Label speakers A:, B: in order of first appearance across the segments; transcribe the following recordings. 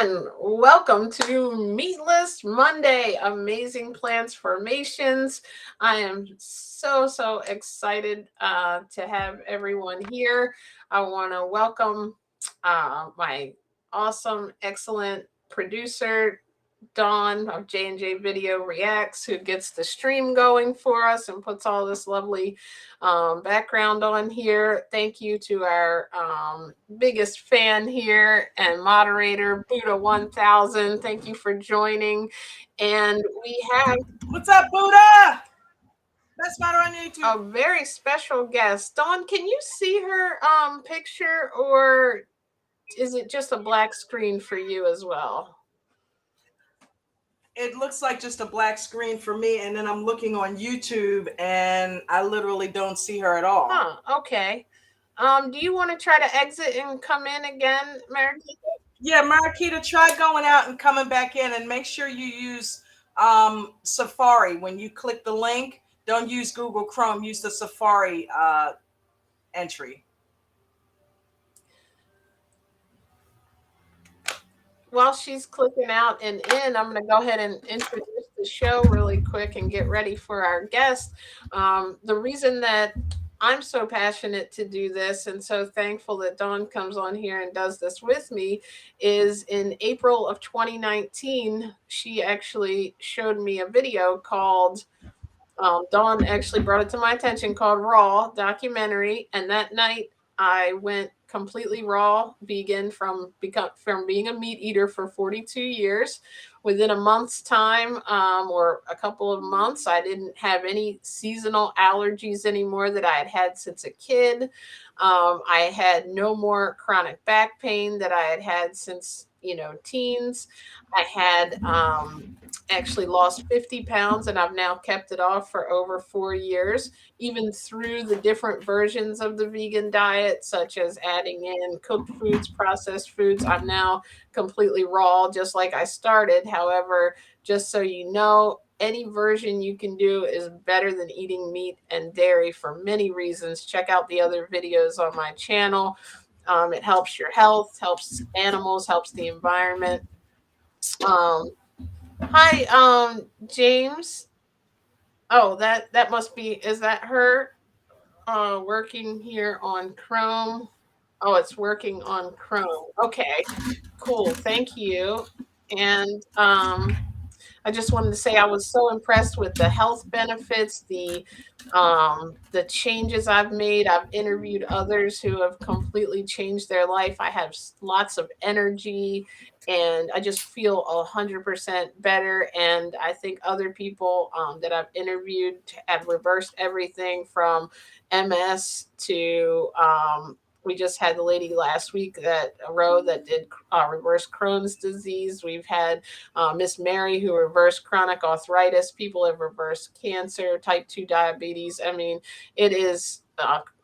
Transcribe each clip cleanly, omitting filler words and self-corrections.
A: everyone. Welcome to Meatless Monday, Amazing Transformations. I am so excited to have everyone here. I want to welcome my awesome, excellent producer, Dawn of J&J Video Reacts, who gets the stream going for us and puts all this lovely background on here. Thank you to our biggest fan here and moderator, Buddha 1000. Thank you for joining. And we have...
B: What's up, Buddha? That's not on YouTube.
A: A very special guest. Dawn, can you see her picture, or is it just a black screen for you as well?
B: It looks like just a black screen for me, and then I'm looking on YouTube and I literally don't see her at all.
A: Huh, okay. Do you want to try to exit and come in again, Mariquita?
B: Yeah, Mariquita, try going out and coming back in, and make sure you use Safari. When you click the link, don't use Google Chrome, use the Safari entry.
A: While she's clicking out and in, I'm going to go ahead and introduce the show really quick and get ready for our guest. The reason that I'm so passionate to do this and so thankful that Dawn comes on here and does this with me is in April of 2019, she actually showed me a video called, Dawn actually brought it to my attention, called Raw documentary. And that night I went completely raw vegan from being a meat eater for 42 years. Within a month's time, or a couple of months, I didn't have any seasonal allergies anymore that I had had since a kid. I had no more chronic back pain that I had had since, teens. I had actually lost 50 pounds, and I've now kept it off for over 4 years, even through the different versions of the vegan diet, such as adding in cooked foods, processed foods. I'm now completely raw, just like I started. However, just so you know, any version you can do is better than eating meat and dairy for many reasons. Check out the other videos on my channel. It helps your health, helps animals, helps the environment. Hi, James. Oh, that must be, is that her working here on Chrome? Oh, it's working on Chrome. Okay, cool. Thank you. And I just wanted to say I was so impressed with the health benefits, the changes I've made. I've interviewed others who have completely changed their life. I have lots of energy, and I just feel 100% better. And I think other people that I've interviewed have reversed everything from MS to we just had the lady last week that did reverse Crohn's disease. We've had Miss Mary, who reversed chronic arthritis. People have reversed cancer, type 2 diabetes. I mean, it is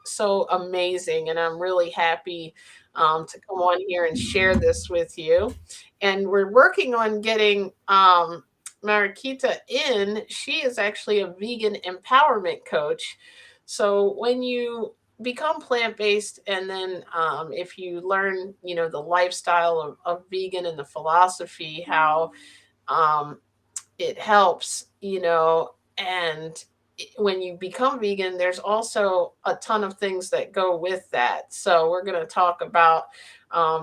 A: so amazing, and I'm really happy to come on here and share this with you. And we're working on getting Mariquita in. She is actually a vegan empowerment coach. So when you become plant-based, and then if you learn the lifestyle of vegan and the philosophy, how it helps, and when you become vegan, there's also a ton of things that go with that. So we're going to talk about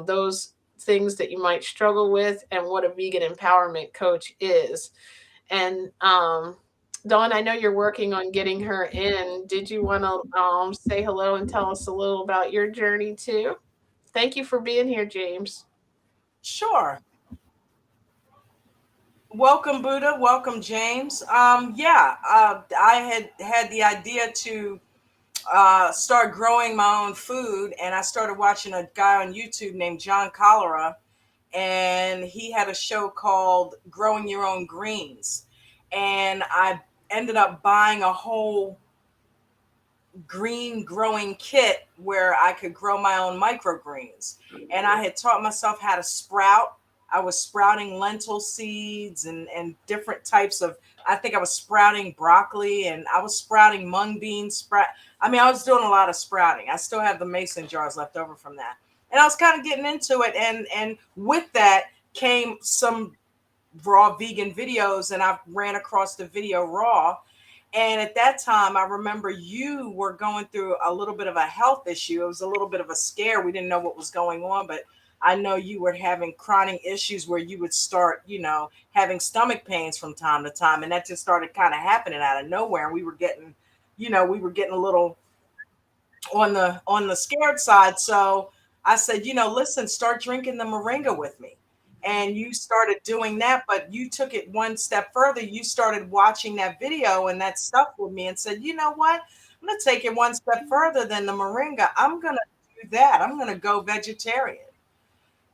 A: those things that you might struggle with and what a vegan empowerment coach is. And Dawn, I know you're working on getting her in. Did you want to say hello and tell us a little about your journey too? Thank you for being here, James.
B: Sure. Welcome, Buddha. Welcome, James. I had the idea to start growing my own food, and I started watching a guy on YouTube named John Cholera, and he had a show called Growing Your Own Greens. And I ended up buying a whole green growing kit where I could grow my own microgreens. And I had taught myself how to sprout. I was sprouting lentil seeds and different types of, I think I was sprouting broccoli, and I was sprouting mung beans. I was doing a lot of sprouting. I still have the mason jars left over from that. And I was kind of getting into it. And with that came some raw vegan videos, and I ran across the video raw. And at that time, I remember you were going through a little bit of a health issue. It was a little bit of a scare. We didn't know what was going on, but I know you were having chronic issues where you would start, having stomach pains from time to time. And that just started kind of happening out of nowhere. And we were getting a little on the scared side. So I said, listen, start drinking the moringa with me. And you started doing that, but you took it one step further. You started watching that video and that stuff with me and said, you know what? I'm going to take it one step further than the moringa. I'm going to do that. I'm going to go vegetarian.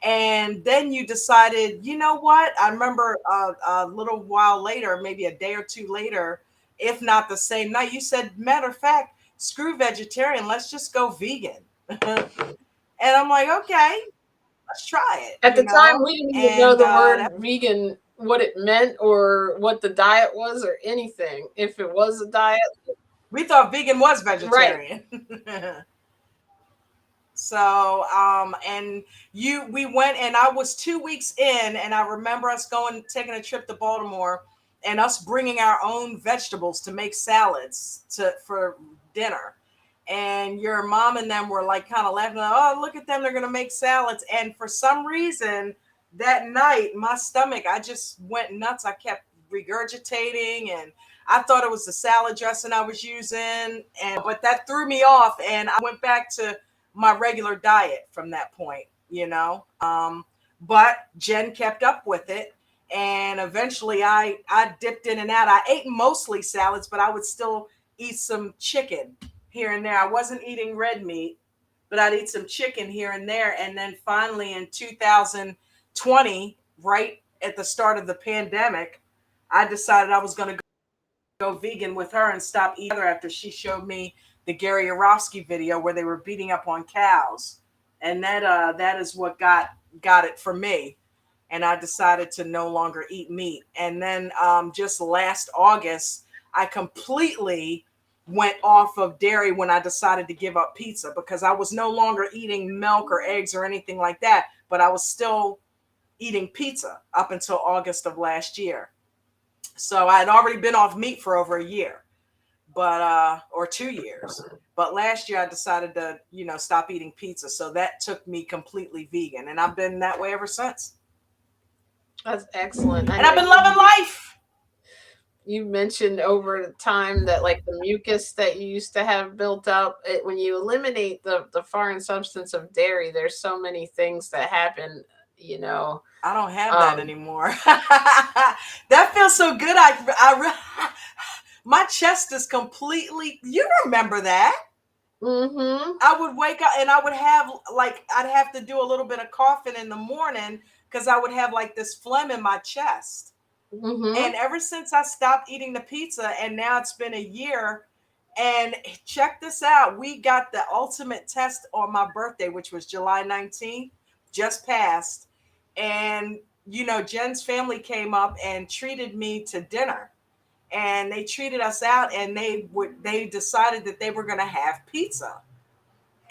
B: And then you decided, you know what? I remember a little while later, maybe a day or two later, if not the same night, you said, matter of fact, screw vegetarian, let's just go vegan. And I'm like, okay, let's try it,
A: At the time, we didn't even know
B: And
A: the word vegan, what it meant, or what the diet was, or anything. If it was a diet,
B: we thought vegan was
A: right?
B: vegetarian. So, and we went, and I was 2 weeks in, and I remember us taking a trip to Baltimore, and us bringing our own vegetables to make salads for dinner. And your mom and them were like kind of laughing, like, oh, look at them, they're gonna make salads. And for some reason, that night, my stomach, I just went nuts. I kept regurgitating, and I thought it was the salad dressing I was using, but that threw me off, and I went back to my regular diet from that point. But Jen kept up with it, and eventually I dipped in and out. I ate mostly salads, but I would still eat some chicken here and there. I wasn't eating red meat, but I'd eat some chicken here and there. And then finally in 2020, right at the start of the pandemic, I decided I was going to go vegan with her and stop eating after she showed me the Gary Yourofsky video where they were beating up on cows. And that is what got it for me. And I decided to no longer eat meat. And then just last August, I completely went off of dairy when I decided to give up pizza, because I was no longer eating milk or eggs or anything like that, but I was still eating pizza up until August of last year. So I had already been off meat for over a year, or 2 years. But last year I decided to, stop eating pizza. So that took me completely vegan, and I've been that way ever since.
A: That's excellent.
B: And I've been loving life.
A: You mentioned over the time that, like, the mucus that you used to have built up, when you eliminate the foreign substance of dairy, there's so many things that happen.
B: I don't have that anymore. That feels so good. My chest is completely. You remember that?
A: Mm-hmm.
B: I would wake up and I would have I'd have to do a little bit of coughing in the morning because I would have like this phlegm in my chest.
A: Mm-hmm.
B: And ever since I stopped eating the pizza, and now it's been a year, and check this out, we got the ultimate test on my birthday, which was July 19th, just passed. And, Jen's family came up and treated me to dinner. And they treated us out, and they decided that they were going to have pizza.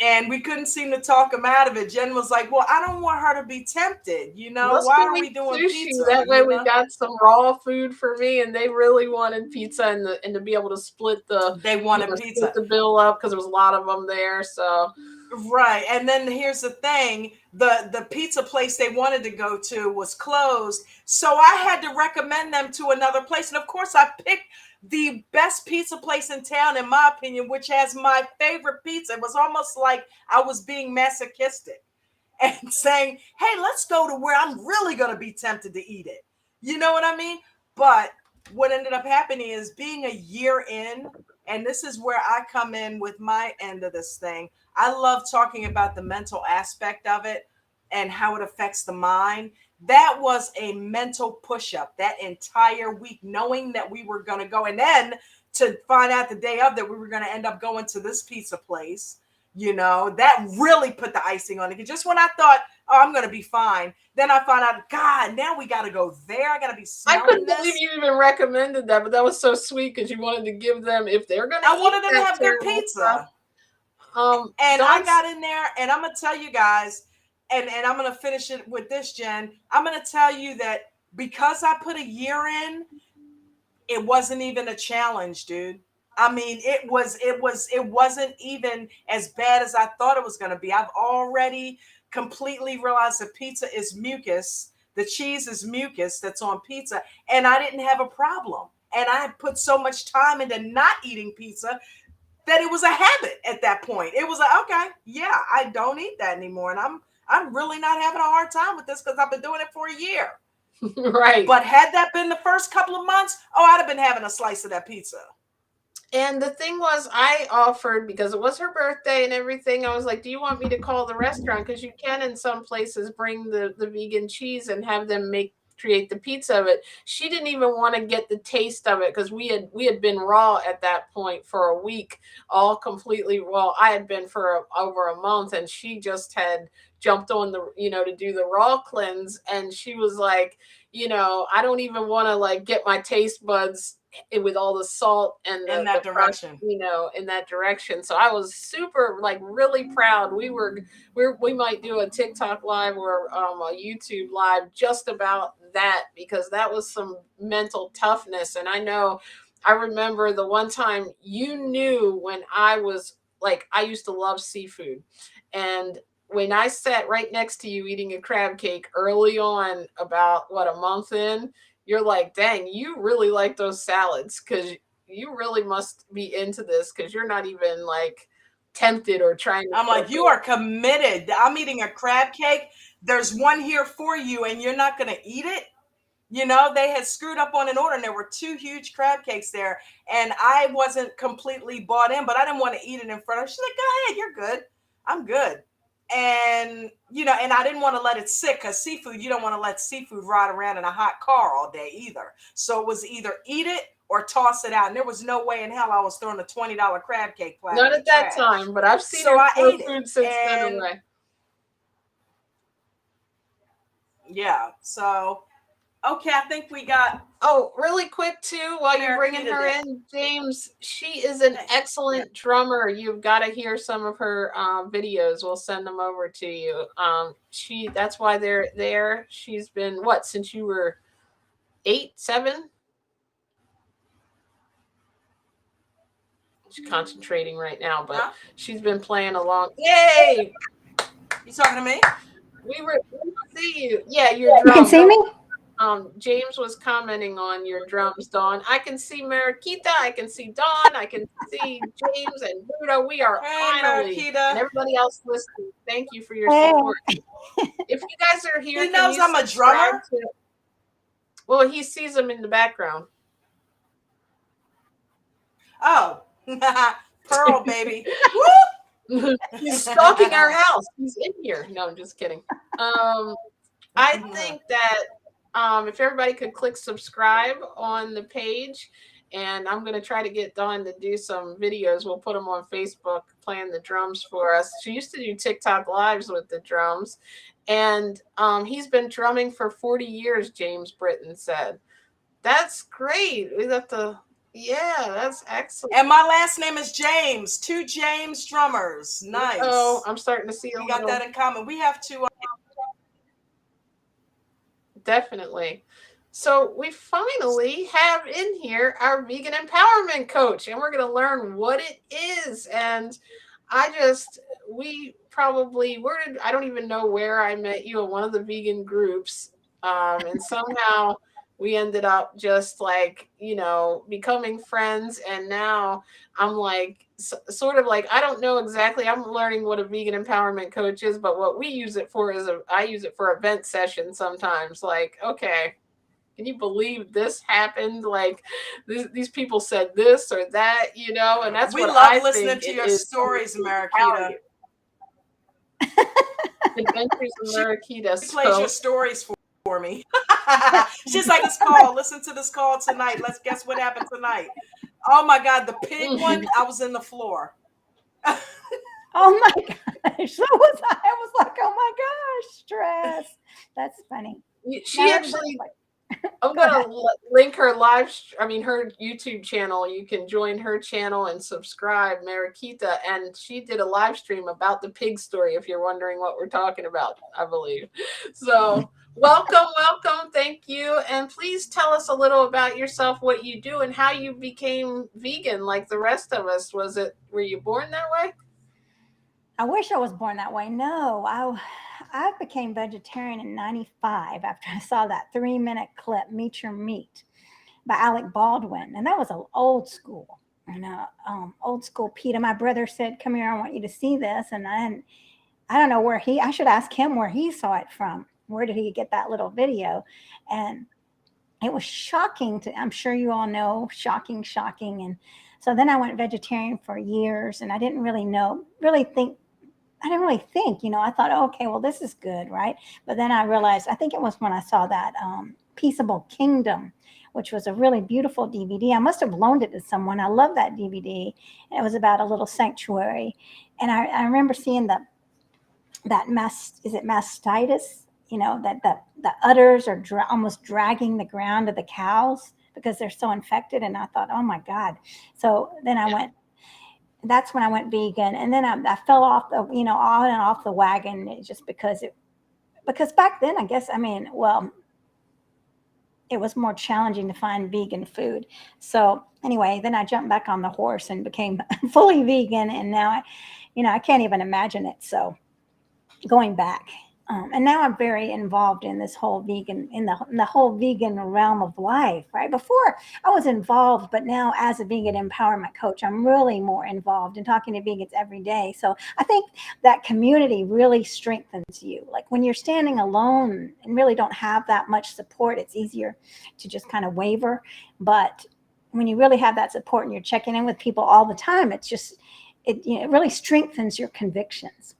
B: And we couldn't seem to talk them out of it. Jen was like, well, I don't want her to be tempted. Why are we doing
A: sushi?
B: pizza?
A: That way we got some raw food for me, and they really wanted pizza, and to be able to split
B: they wanted pizza.
A: Split the bill up because there was a lot of them there. So
B: right. And then here's the thing, the pizza place they wanted to go to was closed. So I had to recommend them to another place. And of course I picked the best pizza place in town, in my opinion, which has my favorite pizza. It was almost like I was being masochistic and saying, hey, let's go to where I'm really going to be tempted to eat it. You know what I mean? But what ended up happening is, being a year in, and this is where I come in with my end of this thing, I love talking about the mental aspect of it and how it affects the mind. That was a mental push-up that entire week, knowing that we were going to go, and then to find out the day of that we were going to end up going to this pizza place. That really put the icing on it. Just when I thought, oh, I'm going to be fine, then I found out, God, now we got to go there. I got to be smelling
A: I couldn't
B: this.
A: believe you even recommended that, but that was so sweet because you wanted to give them, if they're going to
B: I wanted them to have their pizza.
A: Stuff,
B: and I got in there, and I'm going to tell you guys, and I'm gonna finish it with this, Jen. I'm gonna tell you that because I put a year in, it wasn't even a challenge, dude. I mean, it wasn't even as bad as I thought it was going to be. I've already completely realized that pizza is mucus, the cheese is mucus that's on pizza, and I didn't have a problem. And I had put so much time into not eating pizza that it was a habit at that point. It was like, okay, yeah, I don't eat that anymore, and I'm really not having a hard time with this because I've been doing it for a year.
A: Right.
B: But had that been the first couple of months, oh, I'd have been having a slice of that pizza.
A: And the thing was, I offered because it was her birthday and everything. I was like, "Do you want me to call the restaurant? Because you can in some places bring the vegan cheese and have them create the pizza of it." She didn't even want to get the taste of it because we had been raw at that point for a week, all completely raw. I had been for over a month, and she just had jumped on the to do the raw cleanse, and she was like, I don't even want to like get my taste buds with all the salt and
B: In
A: the
B: that
A: process,
B: direction.
A: in that direction. So I was super like really proud. We might do a TikTok live or a YouTube live just about that because that was some mental toughness. And I remember the one time you knew when I was like, I used to love seafood. And when I sat right next to you eating a crab cake early on, about what, a month in, you're like, dang, you really like those salads because you really must be into this because you're not even like tempted or trying to
B: I'm like, you are committed. I'm eating a crab cake. There's one here for you, and you're not going to eat it. They had screwed up on an order, and there were two huge crab cakes there, and I wasn't completely bought in, but I didn't want to eat it in front of her. She's like, go ahead, you're good. I'm good. And, and I didn't want to let it sit because seafood, you don't want to let seafood rot around in a hot car all day either. So it was either eat it or toss it out. And there was no way in hell I was throwing a $20 crab cake platter
A: not
B: in the
A: at that
B: trash.
A: time, but I've seen
B: So
A: her
B: I
A: throw
B: ate it.
A: food since then
B: And
A: away.
B: yeah, so okay, I think we got
A: Oh, really quick too, while you're bringing
B: Mariquita
A: her
B: there.
A: in, James, she is an
B: Yeah.
A: excellent drummer. You've got to hear some of her videos. We'll send them over to you. That's why they're there. She's been what since you were 8, 7. She's concentrating right now, but
B: Huh?
A: she's been playing along. Yay!
B: You talking to me?
A: We see you. Yeah, your
C: You can
A: drums.
C: see me?
A: James was commenting on your drums, Dawn. I can see Mariquita, I can see Dawn, I can see James and Buddha. We are
B: Hey,
A: finally, and
B: Mariquita.
A: everybody else listening. Thank you for your
C: Hey.
A: support. If you guys are here,
B: He
A: can
B: knows
A: you
B: I'm a
A: subscribe
B: drummer.
A: to? Well, he sees them in the background.
B: Oh, Pearl, baby. Woo!
A: He's stalking our house. He's in here. No, I'm just kidding. I think that if everybody could click subscribe on the page, and I'm going to try to get Dawn to do some videos. We'll put them on Facebook playing the drums for us. She used to do TikTok lives with the drums, and he's been drumming for 40 years, James Britton said. That's great. We got the, yeah, that's excellent.
B: And my last name is James. Two James drummers. Nice.
A: Oh, I'm starting to see
B: we got that in common. We have to.
A: Definitely. So we finally have in here our vegan empowerment coach, and we're going to learn what it is. And we probably, I don't even know where I met you in one of the vegan groups. And somehow we ended up just like, becoming friends. And now I'm like, sort of like, I don't know exactly. I'm learning what a vegan empowerment coach is, but what we use it for is I use it for event sessions sometimes. Like, okay, can you believe this happened? Like, these people said this or that, and that's
B: We
A: what
B: love
A: I
B: listening
A: think
B: to
A: it
B: your
A: is.
B: stories, Mariquita.
A: Adventures of Mariquita.
B: She plays your stories for me. She's like, this call. Listen to this call tonight. Let's guess what happened tonight. Oh my God, the pig one. I was in the floor.
C: Oh my gosh. So was I. I was like, oh my gosh, stress. That's funny.
A: She actually I'm
C: Go
A: gonna
C: ahead.
A: link her I mean, her YouTube channel. You can join her channel and subscribe, Mariquita, and she did a live stream about the pig story. If you're wondering what we're talking about, I believe. So, welcome, welcome, thank you, and please tell us a little about yourself, what you do, and how you became vegan, like the rest of us. Were you born that way?
C: I wish I was born that way. No, I became vegetarian in '95 after I saw that 3 minute clip, Meet Your Meat, by Alec Baldwin. And that was an old school. Old school Peter. My brother said, "Come here, I want you to see this." And I don't know where I should ask him where he saw it from. Where did he get that little video? And it was shocking I'm sure you all know, shocking, shocking. And so then I went vegetarian for years and I didn't really think, I thought, oh, okay, well, this is good, right? But then I realized, I think it was when I saw that Peaceable Kingdom, which was a really beautiful DVD. I must have loaned it to someone. I love that DVD. And it was about a little sanctuary. And I remember seeing is it mastitis? That the udders are almost dragging the ground of the cows because they're so infected. And I thought, oh my God. So then that's when I went vegan. And then I fell off on and off the wagon just because back then, I guess, I mean, well, it was more challenging to find vegan food. So anyway, then I jumped back on the horse and became fully vegan. And now I can't even imagine it. So going back. And now I'm very involved in this whole in the whole vegan realm of life, right? Before I was involved, but now as a vegan empowerment coach, I'm really more involved in talking to vegans every day. So I think that community really strengthens you. Like when you're standing alone and really don't have that much support, it's easier to just kind of waver. But when you really have that support and you're checking in with people all the time, it really strengthens your convictions.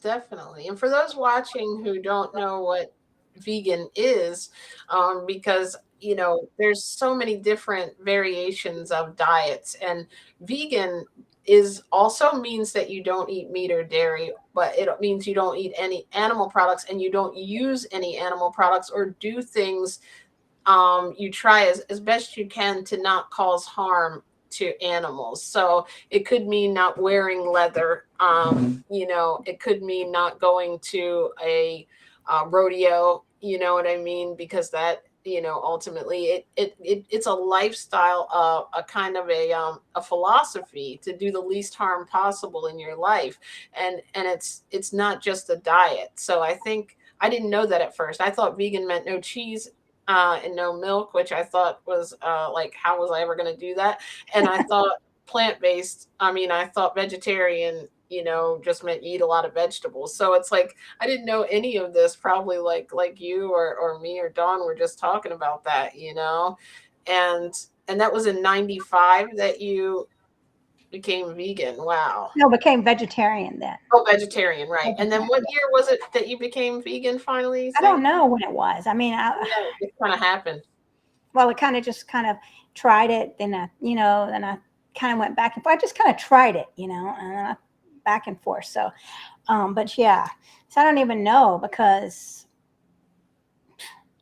A: Definitely. And for those watching who don't know what vegan is, because there's so many different variations of diets, and vegan is also means that you don't eat meat or dairy, but it means you don't eat any animal products and you don't use any animal products or do things. You try as best you can to not cause harm to animals. So it could mean not wearing leather. It could mean not going to a rodeo. You know what I mean? Because that ultimately it's a lifestyle, a kind of a philosophy to do the least harm possible in your life, and it's not just a diet. So I think I didn't know that at first. I thought vegan meant no cheese and no milk, which I thought was like, how was I ever going to do that? And I thought plant based, I thought vegetarian, just meant eat a lot of vegetables. So it's like I didn't know any of this, probably like you or me or Dawn were just talking about that, and that was in '95 that you became vegan. Wow.
C: No, became vegetarian then.
A: Oh, vegetarian, right. And then what
C: Vegetarian.
A: year was it that you became vegan finally, you
C: I don't
A: think?
C: know when it was. I mean,
A: Yeah, it kind of happened.
C: well, it kind of tried it, then I kind of went back and forth. I just kind of tried it, and then back and forth. So, but yeah, so I don't even know because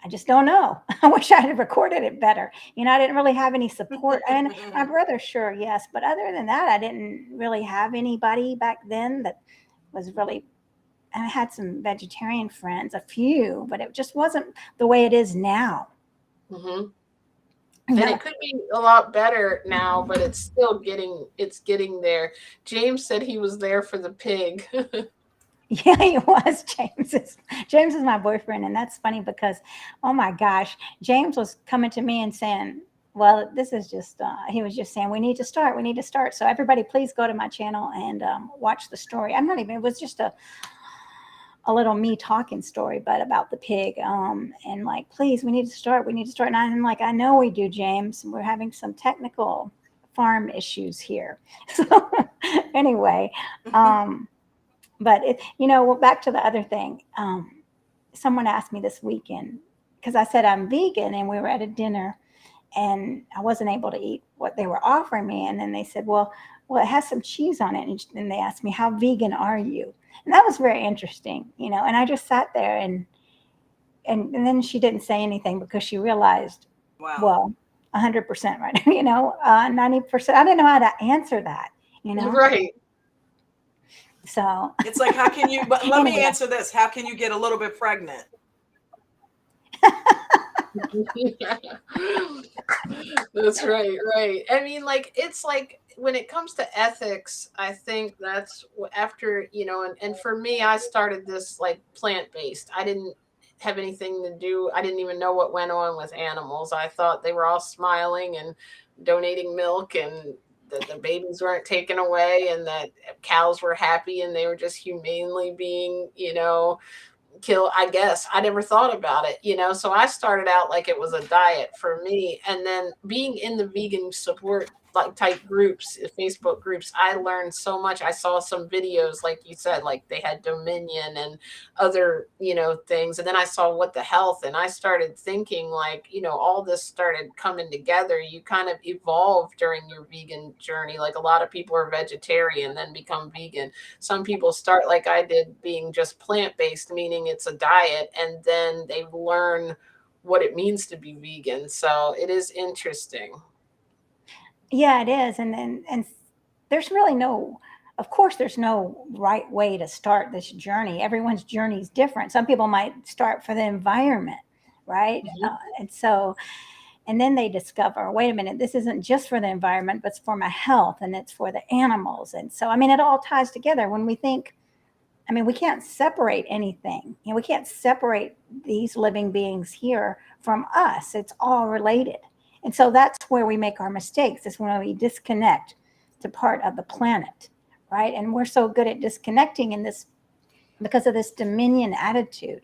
C: I just don't know. I wish I had recorded it better. I didn't really have any support. And my brother, sure, yes. But other than that, I didn't really have anybody back then that was really. I had some vegetarian friends, a few, but it just wasn't the way it is now.
A: Hmm.
C: You
A: And
C: know,
A: it could be a lot better now, but it's getting there. James said he was there for the pig.
C: yeah, he was. James is my boyfriend, and that's funny because, oh my gosh, James was coming to me and saying, "Well, this is just." He was just saying, "We need to start. We need to start." So everybody, please go to my channel and watch the story. I'm not even. It was just a little me talking story, but about the pig. And like, please, we need to start. We need to start. And I'm like, I know we do, James. We're having some technical farm issues here. So anyway, um, but well, back to the other thing. Someone asked me this weekend because I said I'm vegan, and we were at a dinner, and I wasn't able to eat what they were offering me. And then they said, well, it has some cheese on it. And they asked me, how vegan are you? And that was very interesting, And I just sat there and and then she didn't say anything because she realized,
B: Wow.
C: well, 100% right, 90%. I didn't know how to answer that, you know.
A: Right.
C: So
B: It's like, how can you, but let me
C: anyway,
B: answer this. How can you get a little bit pregnant?
A: That's right, right. I mean, like, it's like when it comes to ethics, I think that's after, and for me, I started this like plant based. I didn't have anything to do, I didn't even know what went on with animals. I thought they were all smiling and donating milk and that the babies weren't taken away and that cows were happy and they were just humanely being, kill. I guess I never thought about it, so I started out like it was a diet for me, and then being in the vegan support like type groups, Facebook groups, I learned so much. I saw some videos like you said, like they had Dominion and other things, and then I saw What the Health, and I started thinking like, all this started coming together. You kind of evolve during your vegan journey. Like a lot of people are vegetarian then become vegan. Some people start like I did, being just plant based, meaning it's a diet, and then they learn what it means to be vegan. So it is interesting.
C: yeah, it is, and there's really no, of course, there's no right way to start this journey. Everyone's journey is different. Some people might start for the environment, right?
A: Mhm.
C: And so, and then they discover, wait a minute, this isn't just for the environment, but it's for my health and it's for the animals. And so, I mean, it all ties together when we think, I mean, we can't separate anything. We can't separate these living beings here from us. It's all related. And so that's where we make our mistakes, is when we disconnect to part of the planet, right? And we're so good at disconnecting in this because of this dominion attitude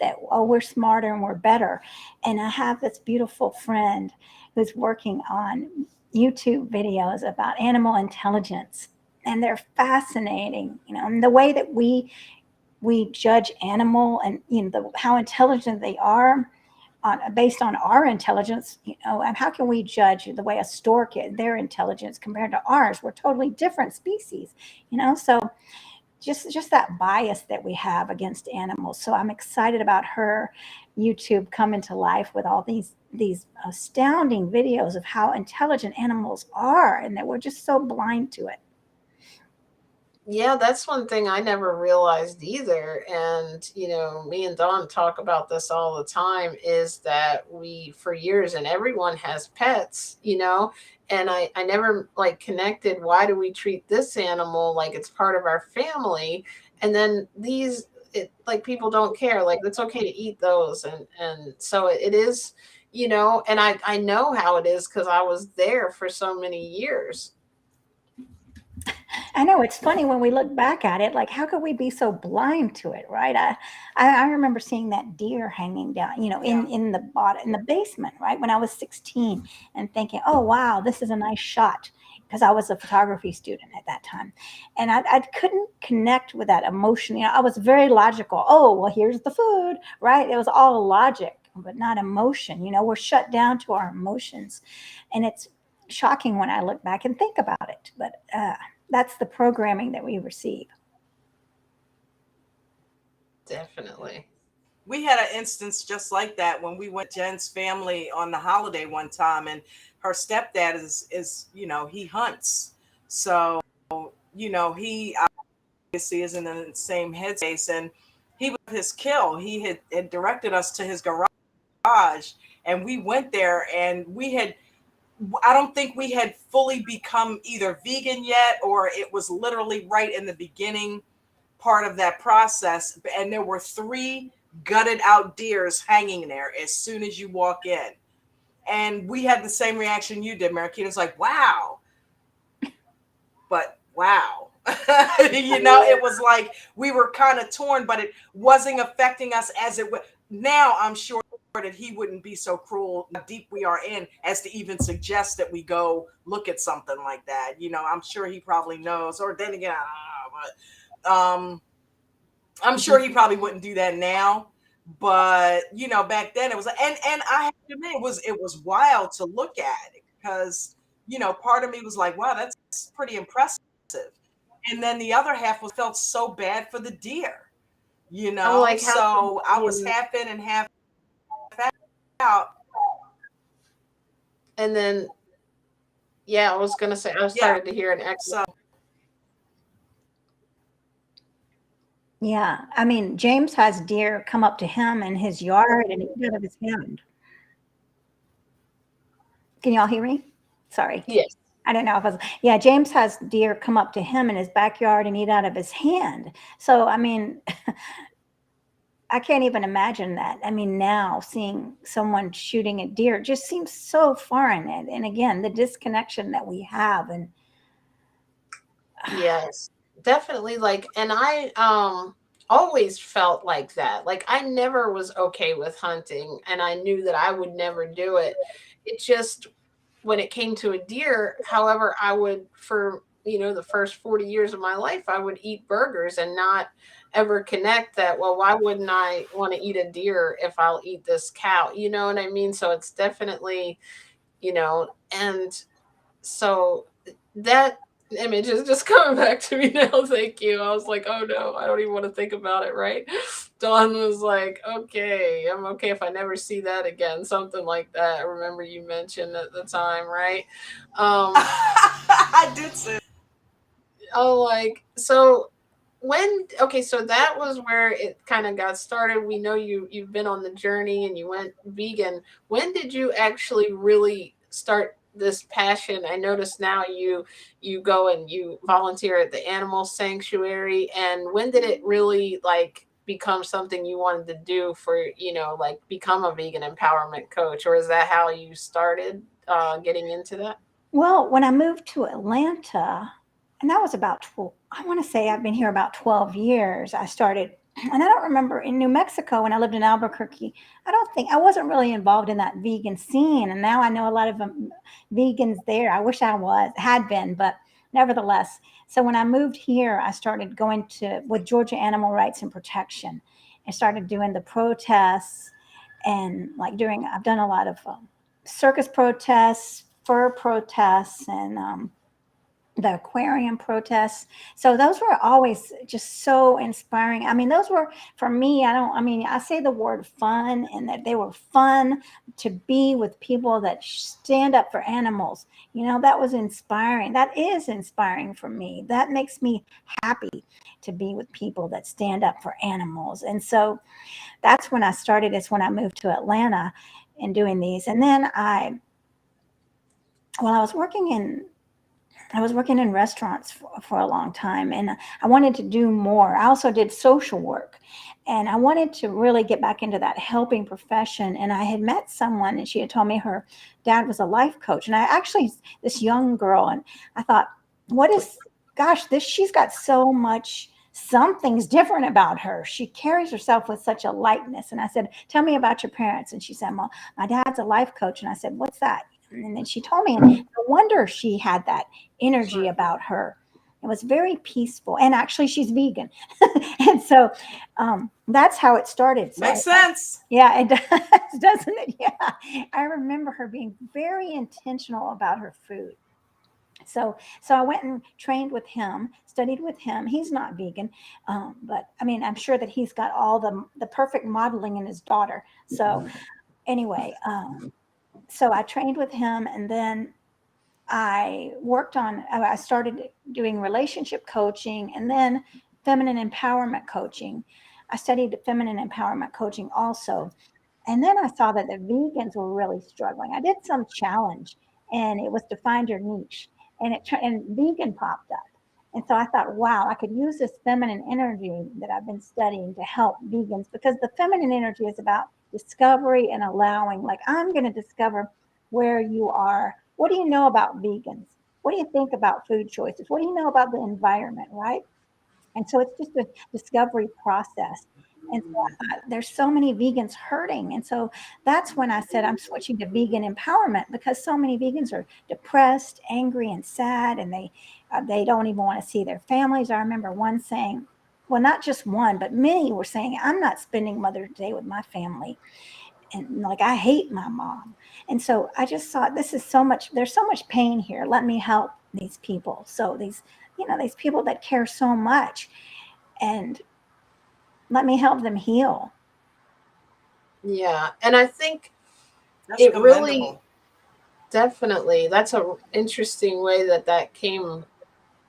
C: that, oh, we're smarter and we're better. And I have this beautiful friend who's working on YouTube videos about animal intelligence, and they're fascinating, and the way that we judge animal and how intelligent they are based on our intelligence, and how can we judge the way a stork is, their intelligence compared to ours? We're totally different species, so just that bias that we have against animals. So I'm excited about her YouTube coming to life with all these astounding videos of how intelligent animals are, and that we're just so blind to it.
A: Yeah, that's one thing I never realized either. And, me and Don talk about this all the time, is that we, for years, and everyone has pets, and I never like connected, why do we treat this animal like it's part of our family? And then these, like people don't care, like it's okay to eat those. And so it is, and I know how it is because I was there for so many years.
C: I know it's funny when we look back at it, like how could we be so blind to it, right? I remember seeing that deer hanging down,
B: Yeah.
C: in the bottom, in the basement, right, when I was 16, and thinking, oh wow, this is a nice shot, because I was a photography student at that time, and I couldn't connect with that emotion. I was very logical. Oh well, here's the food, right? It was all logic, but not emotion. We're shut down to our emotions, and it's shocking when I look back and think about it. But that's the programming that we receive.
A: Definitely.
B: We had an instance just like that when we went to Jen's family on the holiday one time, and her stepdad is he hunts. So, he obviously isn't in the same headspace, and he with his kill, he had directed us to his garage, and we went there, and I don't think we had fully become either vegan yet, or it was literally right in the beginning part of that process. And there were three gutted out deers hanging there as soon as you walk in. And we had the same reaction you did, Mariquita's like, wow. But wow. It was like we were kind of torn, but it wasn't affecting us as it would. Now I'm sure that he wouldn't be so cruel, how deep we are in, as to even suggest that we go look at something like that. I'm sure he probably knows, or then again, I don't know, but I'm sure he probably wouldn't do that now. But back then it was like, and I have to admit, it was wild to look at it, because part of me was like, wow, that's pretty impressive. And then the other half felt so bad for the deer.
A: I'm like, how could
B: So I was
A: you
B: half in and half out.
A: And then, yeah, I was gonna say I
B: Yeah.
A: started to hear an echo.
B: So
C: Yeah, I mean, James has deer come up to him in his yard and eat out of his hand. Can y'all hear me? Sorry.
A: Yes.
C: I don't know if I was, yeah, James has deer come up to him in his backyard and eat out of his hand. So, I mean, I can't even imagine that. I mean, now seeing someone shooting a deer just seems so foreign. And again, the disconnection that we have. And
A: Yes, definitely. Like, and I always felt like that. Like, I never was okay with hunting, and I knew that I would never do it. It just, when it came to a deer, however, I would, for, the first 40 years of my life, I would eat burgers and not ever connect that, well, why wouldn't I want to eat a deer if I'll eat this cow? You know what I mean? So it's definitely, and so that image is just coming back to me now. Thank you. I was like, oh no, I don't even want to think about it, right? Dawn was like, okay, I'm okay if I never see that again. Something like that. I remember you mentioned at the time, right? Um,
B: I did say
A: oh, like, so when, okay, so that was where it kind of got started. We know you've been on the journey and you went vegan. When did you actually really start this passion? I notice now you go and you volunteer at the animal sanctuary. And when did it really like become something you wanted to do for, like become a vegan empowerment coach? Or is that how you started getting into that?
C: well, when I moved to Atlanta, and that was about 12, I want to say I've been here about 12 years. I started, and I don't remember in New Mexico when I lived in Albuquerque. I don't think I wasn't really involved in that vegan scene. And now I know a lot of vegans there. I wish I had been, but nevertheless. So when I moved here, I started going to with Georgia Animal Rights and Protection and started doing the protests and like I've done a lot of circus protests, fur protests, and the aquarium protests. So those were always just so inspiring. I mean, those were for me. I mean, I say the word fun and that they were fun to be with people that stand up for animals. That was inspiring. That is inspiring for me. That makes me happy to be with people that stand up for animals. And so that's when I started. It's when I moved to Atlanta and doing these. And then well, I was working in restaurants for a long time and I wanted to do more. I also did social work and I wanted to really get back into that helping profession. And I had met someone and she had told me her dad was a life coach. And I actually, this young girl, and I thought, what is, gosh, she's got so much, something's different about her. She carries herself with such a lightness. And I said, tell me about your parents. And she said, well, my dad's a life coach. And I said, what's that? And then she told me, and no wonder she had that energy about her. It was very peaceful. And actually, she's vegan. And so that's how it started. So
B: makes sense.
C: yeah, it does, doesn't it? Yeah. I remember her being very intentional about her food. So I went and trained with him, studied with him. He's not vegan, but I mean, I'm sure that he's got all the perfect modeling in his daughter. So anyway, so I trained with him, and then I started doing relationship coaching and then feminine empowerment coaching. I studied feminine empowerment coaching also. And then I saw that the vegans were really struggling. I did some challenge and it was to find your niche and vegan popped up. And so I thought, wow, I could use this feminine energy that I've been studying to help vegans because the feminine energy is about discovery and allowing. Like, I'm going to discover where you are. What do you know about vegans? What do you think about food choices? What do you know about the environment, right? And so it's just a discovery process. And so I thought, there's so many vegans hurting. And so that's when I said I'm switching to vegan empowerment because so many vegans are depressed, angry, and sad, and they don't even want to see their families. I remember one saying, well, not just one, but many were saying, I'm not spending Mother's Day with my family. And like, I hate my mom. And so I just thought, there's so much pain here. Let me help these people. So these people that care so much and let me help them heal.
A: Yeah. And I think
B: That's
A: it really
B: commendable.
A: definitely, that's a interesting way that that came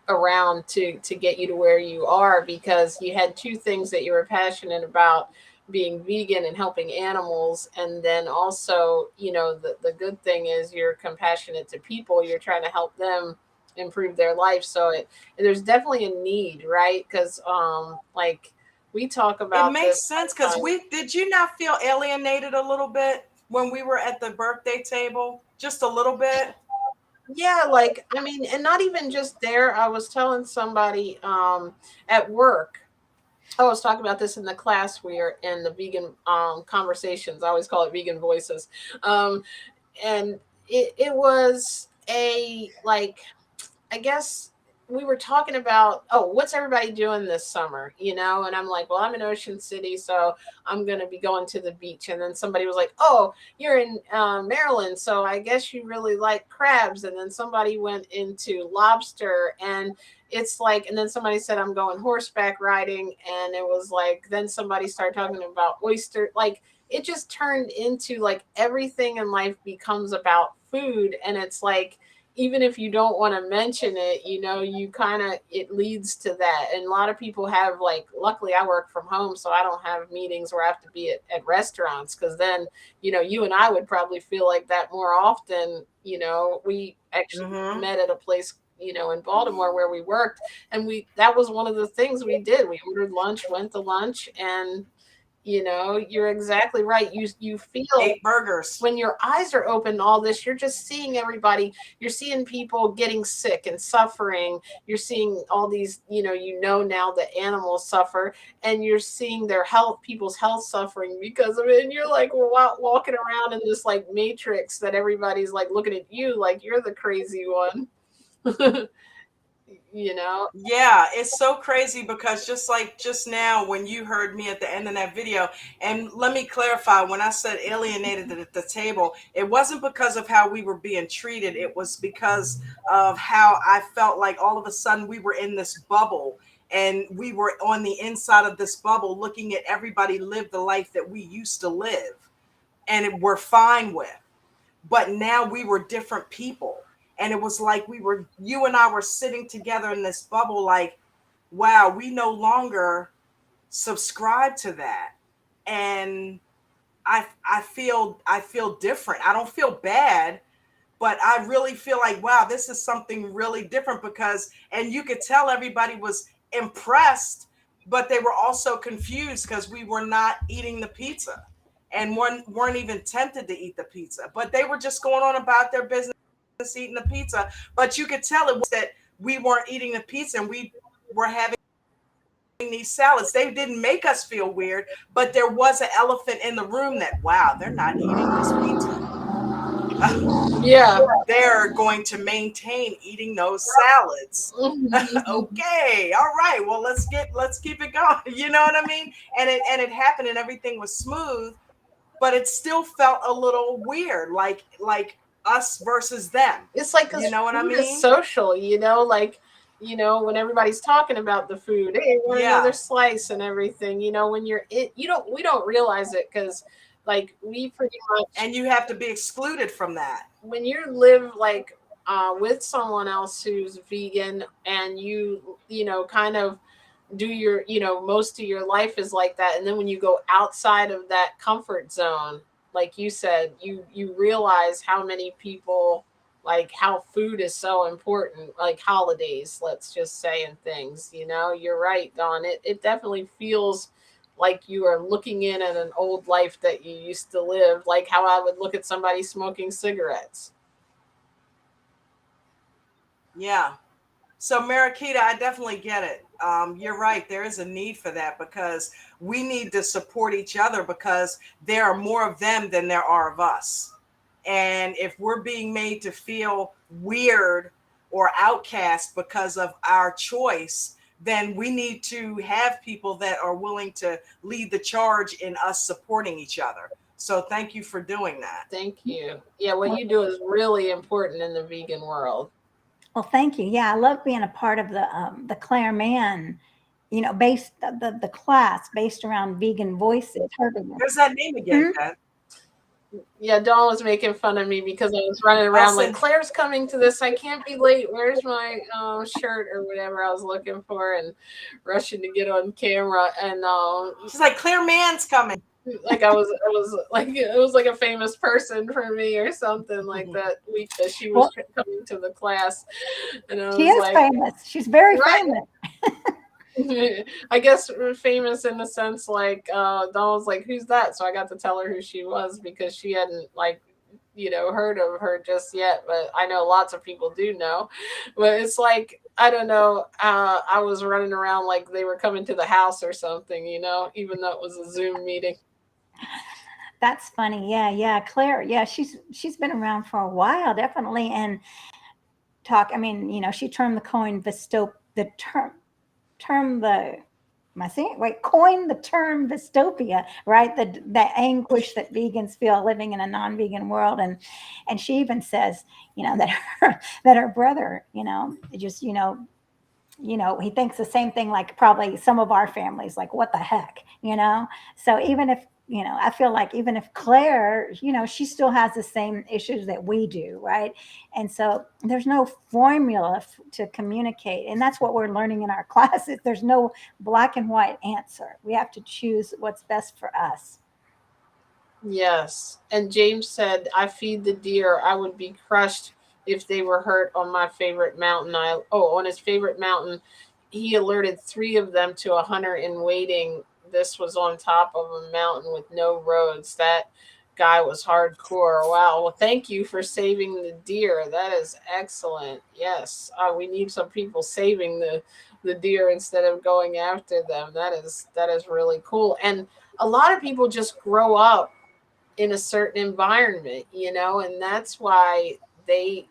A: around to get you to where you are, because you had two things that you were passionate about, being vegan and helping animals, and then also, the good thing is you're compassionate to people, you're trying to help them improve their life. So there's definitely a need, right? Because like we talk
B: It
A: about
B: makes
A: this
B: sense because
A: sometimes.
B: we did you not feel alienated a little bit when we were at the birthday table? Just a little bit?
A: Yeah, like I mean, and not even just there. I was telling somebody at work. I was talking about this in the class we are in, the vegan conversations. I always call it vegan voices. Um and it was a like, I guess we were talking about, oh, what's everybody doing this summer, And I'm like, well, I'm in Ocean City, so I'm going to be going to the beach. And then somebody was like, oh, you're in Maryland, so I guess you really like crabs. And then somebody went into lobster, and it's like, and then somebody said, I'm going horseback riding. And it was like, then somebody started talking about oyster. Like, it just turned into like everything in life becomes about food. And it's like, even if you don't want to mention it, you kind of, it leads to that. And a lot of people have, like, luckily I work from home, so I don't have meetings where I have to be at restaurants, because then, you and I would probably feel like that more often. We actually
B: Mm-hmm.
A: met at a place, in Baltimore where we worked, and that was one of the things we did. We ordered lunch, went to lunch, and you're exactly right. You feel,
B: Ate burgers.
A: when your eyes are open to all this, you're just seeing everybody, you're seeing people getting sick and suffering, you're seeing all these, now that animals suffer, and you're seeing their health, people's health suffering because of it, and you're like walking around in this like matrix that everybody's like looking at you like you're the crazy one. you know
B: Yeah, it's so crazy because just like just now when you heard me at the end of that video, and let me clarify, when I said alienated at the table, it wasn't because of how we were being treated, it was because of how I felt like all of a sudden we were in this bubble and we were on the inside of this bubble looking at everybody live the life that we used to live and we're fine with. But now we were different people. And it was like you and I were sitting together in this bubble, like, wow, we no longer subscribe to that. And I feel different. I don't feel bad, but I really feel like, wow, this is something really different because, and you could tell everybody was impressed, but they were also confused because we were not eating the pizza and weren't even tempted to eat the pizza, but they were just going on about their business eating the pizza. But you could tell it was that we weren't eating the pizza and we were having these salads. They didn't make us feel weird, but there was an elephant in the room that, wow, they're not eating this pizza.
A: yeah.
B: They're going to maintain eating those salads. Okay, all right. Well, let's keep it going. You know what I mean? And it happened, and everything was smooth, but it still felt a little weird, like us versus them.
A: It's like,
B: You
A: because
B: know what I
A: food is
B: mean?
A: social, like, when everybody's talking about the food, hey, want another
B: Yeah.
A: slice and everything, when you're it, we don't realize it, because like we pretty much,
B: And you have to be excluded from that.
A: when you live like with someone else who's vegan, and kind of do your, most of your life is like that, and then when you go outside of that comfort zone, like you said, you realize how many people, like, how food is so important, like holidays, let's just say, and things. You're right, Don. It definitely feels like you are looking in at an old life that you used to live, like how I would look at somebody smoking cigarettes.
B: Yeah. So, Mariquita, I definitely get it. You're right. There is a need for that because we need to support each other because there are more of them than there are of us. And if we're being made to feel weird or outcast because of our choice, then we need to have people that are willing to lead the charge in us supporting each other. So, thank you for doing that.
A: Thank you. Yeah, what you do is really important in the vegan world.
C: Well, thank you. Yeah, I love being a part of the Claire Mann, based the class based around vegan voices. Her vegan.
B: There's that name again,
C: Hmm?
B: Jen.
A: Yeah, Dawn was making fun of me because I was running
B: I
A: around like
B: said,
A: Claire's coming to this. I can't be late. Where's my shirt or whatever I was looking for and rushing to get on camera and
B: she's like, Claire Mann's coming.
A: like I was like it was like a famous person for me or something like that week that she was
C: Well,
A: coming to the class and I
C: she
A: was
C: is
A: like
C: famous. She's very
A: right.
C: famous.
A: I guess famous in the sense like Dawn was like, "Who's that?" So I got to tell her who she was because she hadn't like heard of her just yet. But I know lots of people do know. But it's like I don't know. I was running around like they were coming to the house or something, even though it was a Zoom meeting.
C: That's funny. Yeah, yeah. Claire, yeah, she's been around for a while, definitely. And talk, I mean, she termed the coin the term the am I saying wait, coined the term dystopia, right? The anguish that vegans feel living in a non-vegan world. And she even says, that her brother, just he thinks the same thing like probably some of our families, like what the heck. So even if I feel like even if Claire, she still has the same issues that we do, right? And so there's no formula to communicate, and that's what we're learning in our classes. There's no black and white answer. We have to choose what's best for us.
A: Yes. And James said, I feed the deer. I would be crushed if they were hurt on my favorite mountain. On his favorite mountain, he alerted three of them to a hunter in waiting. This was on top of a mountain with no roads. That guy was hardcore. Wow. Well, thank you for saving the deer. That is excellent. Yes. We need some people saving the deer instead of going after them. That is really cool. And a lot of people just grow up in a certain environment, and that's why they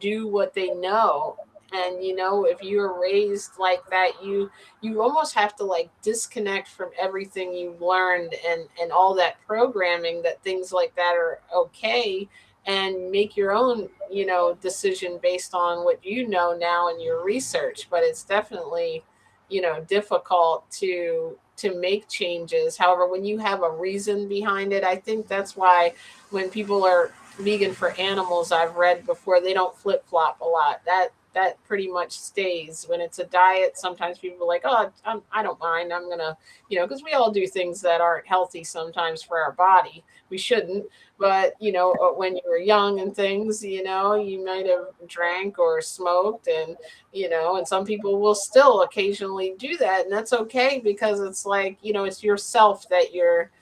A: do what they know. And if you're raised like that, you almost have to like disconnect from everything you've learned and all that programming that things like that are okay and make your own decision based on what you know now in your research. But it's definitely difficult to make changes. However, when you have a reason behind it, I think that's why when people are vegan for animals, I've read before, they don't flip flop a lot. That pretty much stays. When it's a diet, sometimes people are like, oh, I don't mind. I'm gonna, because we all do things that aren't healthy sometimes for our body. We shouldn't, but when you were young and things, you might have drank or smoked, and some people will still occasionally do that, and that's okay because it's like it's yourself that you're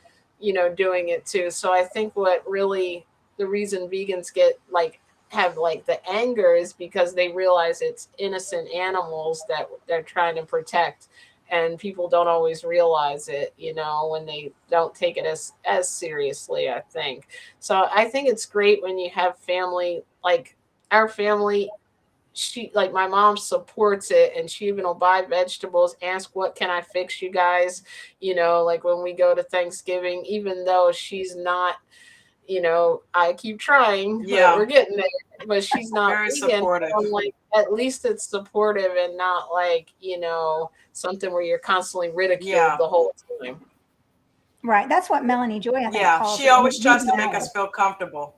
A: doing it to. So I think what really the reason vegans get like have like the anger is because they realize it's innocent animals that they're trying to protect, and people don't always realize it when they don't take it as seriously, I think. So I think it's great when you have family like our family. She like my mom supports it, and she even will buy vegetables, ask what can I fix you guys, like when we go to Thanksgiving, even though she's not, I keep trying, but
B: Yeah,
A: we're getting there. But she's not
B: very
A: vegan.
B: supportive.
A: So I'm like, at least it's supportive and not like, something where you're constantly ridiculed
B: Yeah,
A: the whole time.
C: Right. That's what Melanie Joy, I think,
B: yeah.
C: calls
B: She
C: it.
B: always tries
C: Vegan
B: to make
C: ally.
B: us feel comfortable.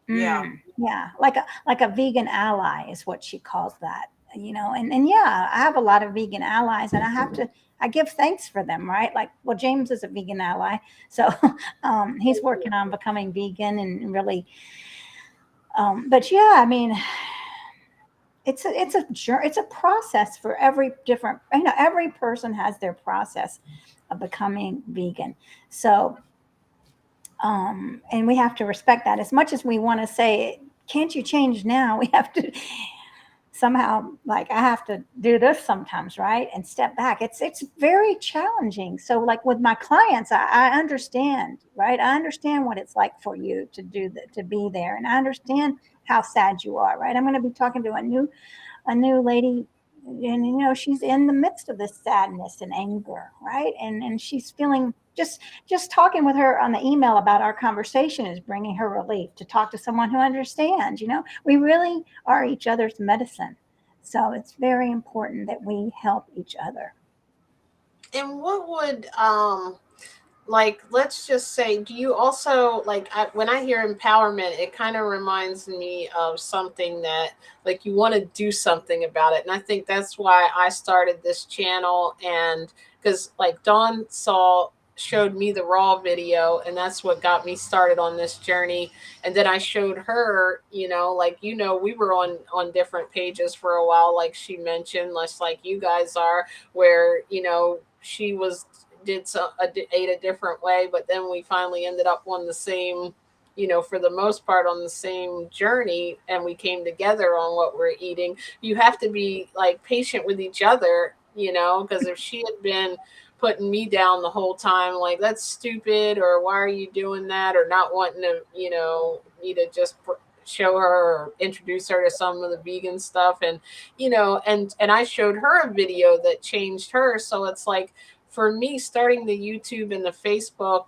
B: Yeah,
C: Yeah, like a vegan ally is what she calls that. And yeah, I have a lot of vegan allies, and I give thanks for them, right? Like, well, James is a vegan ally, so he's working on becoming vegan and really. But yeah, I mean, it's a process for every different. Every person has their process of becoming vegan. So and we have to respect that. As much as we want to say, can't you change now? We have to somehow, like, I have to do this sometimes, right? And step back. It's very challenging. So like with my clients, I understand, right? I understand what it's like for you to to be there. And I understand how sad you are, right? I'm going to be talking to a new lady, and she's in the midst of this sadness and anger, right? And she's feeling, just talking with her on the email about our conversation is bringing her relief. To talk to someone who understands, we really are each other's medicine. So it's very important that we help each other.
A: And what would like let's just say, do you also like when I hear empowerment, it kind of reminds me of something that like you want to do something about it, and I think that's why I started this channel. And because like Dawn saw showed me the raw video, and that's what got me started on this journey. And then I showed her, like, we were on different pages for a while, like she mentioned, less like you guys are, where she was did ate a different way, but then we finally ended up on the same, for the most part on the same journey, and we came together on what we're eating. You have to be like patient with each other, because if she had been putting me down the whole time, like that's stupid, or why are you doing that, or not wanting to, me to just show her or introduce her to some of the vegan stuff, and and I showed her a video that changed her. So it's like, for me, starting the YouTube and the Facebook,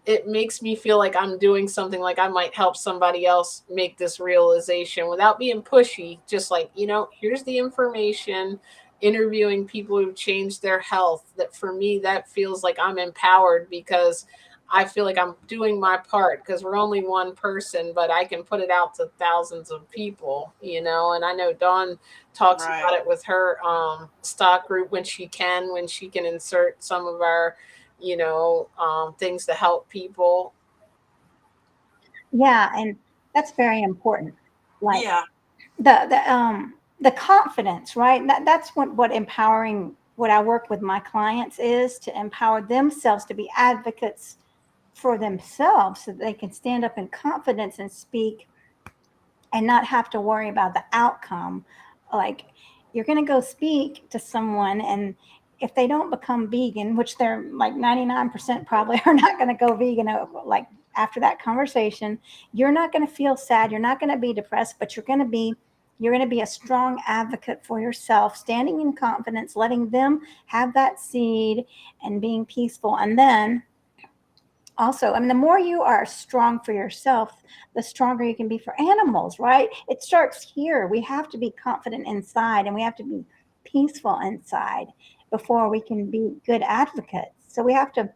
A: it makes me feel like I'm doing something, like I might help somebody else make this realization without being pushy. Just like, here's the information, interviewing people who've changed their health. That for me, that feels like I'm empowered, because I feel like I'm doing my part, because we're only one person, but I can put it out to thousands of people, and I know Dawn talks about
B: Right.
A: it with her stock group when she can insert some of our things to help people.
C: Yeah, and that's very important. Like
B: Yeah.
C: the confidence, right? That's what empowering, what I work with my clients is to empower themselves to be advocates for themselves so that they can stand up in confidence and speak and not have to worry about the outcome. Like, you're going to go speak to someone, and if they don't become vegan, which they're like 99% probably are not going to go vegan, like after that conversation, you're not going to feel sad. You're not going to be depressed, but you're going to be a strong advocate for yourself, standing in confidence, letting them have that seed and being peaceful. And then also, I mean, the more you are strong for yourself, the stronger you can be for animals, right? It starts here. We have to be confident inside, and we have to be peaceful inside before we can be good advocates. So we have to,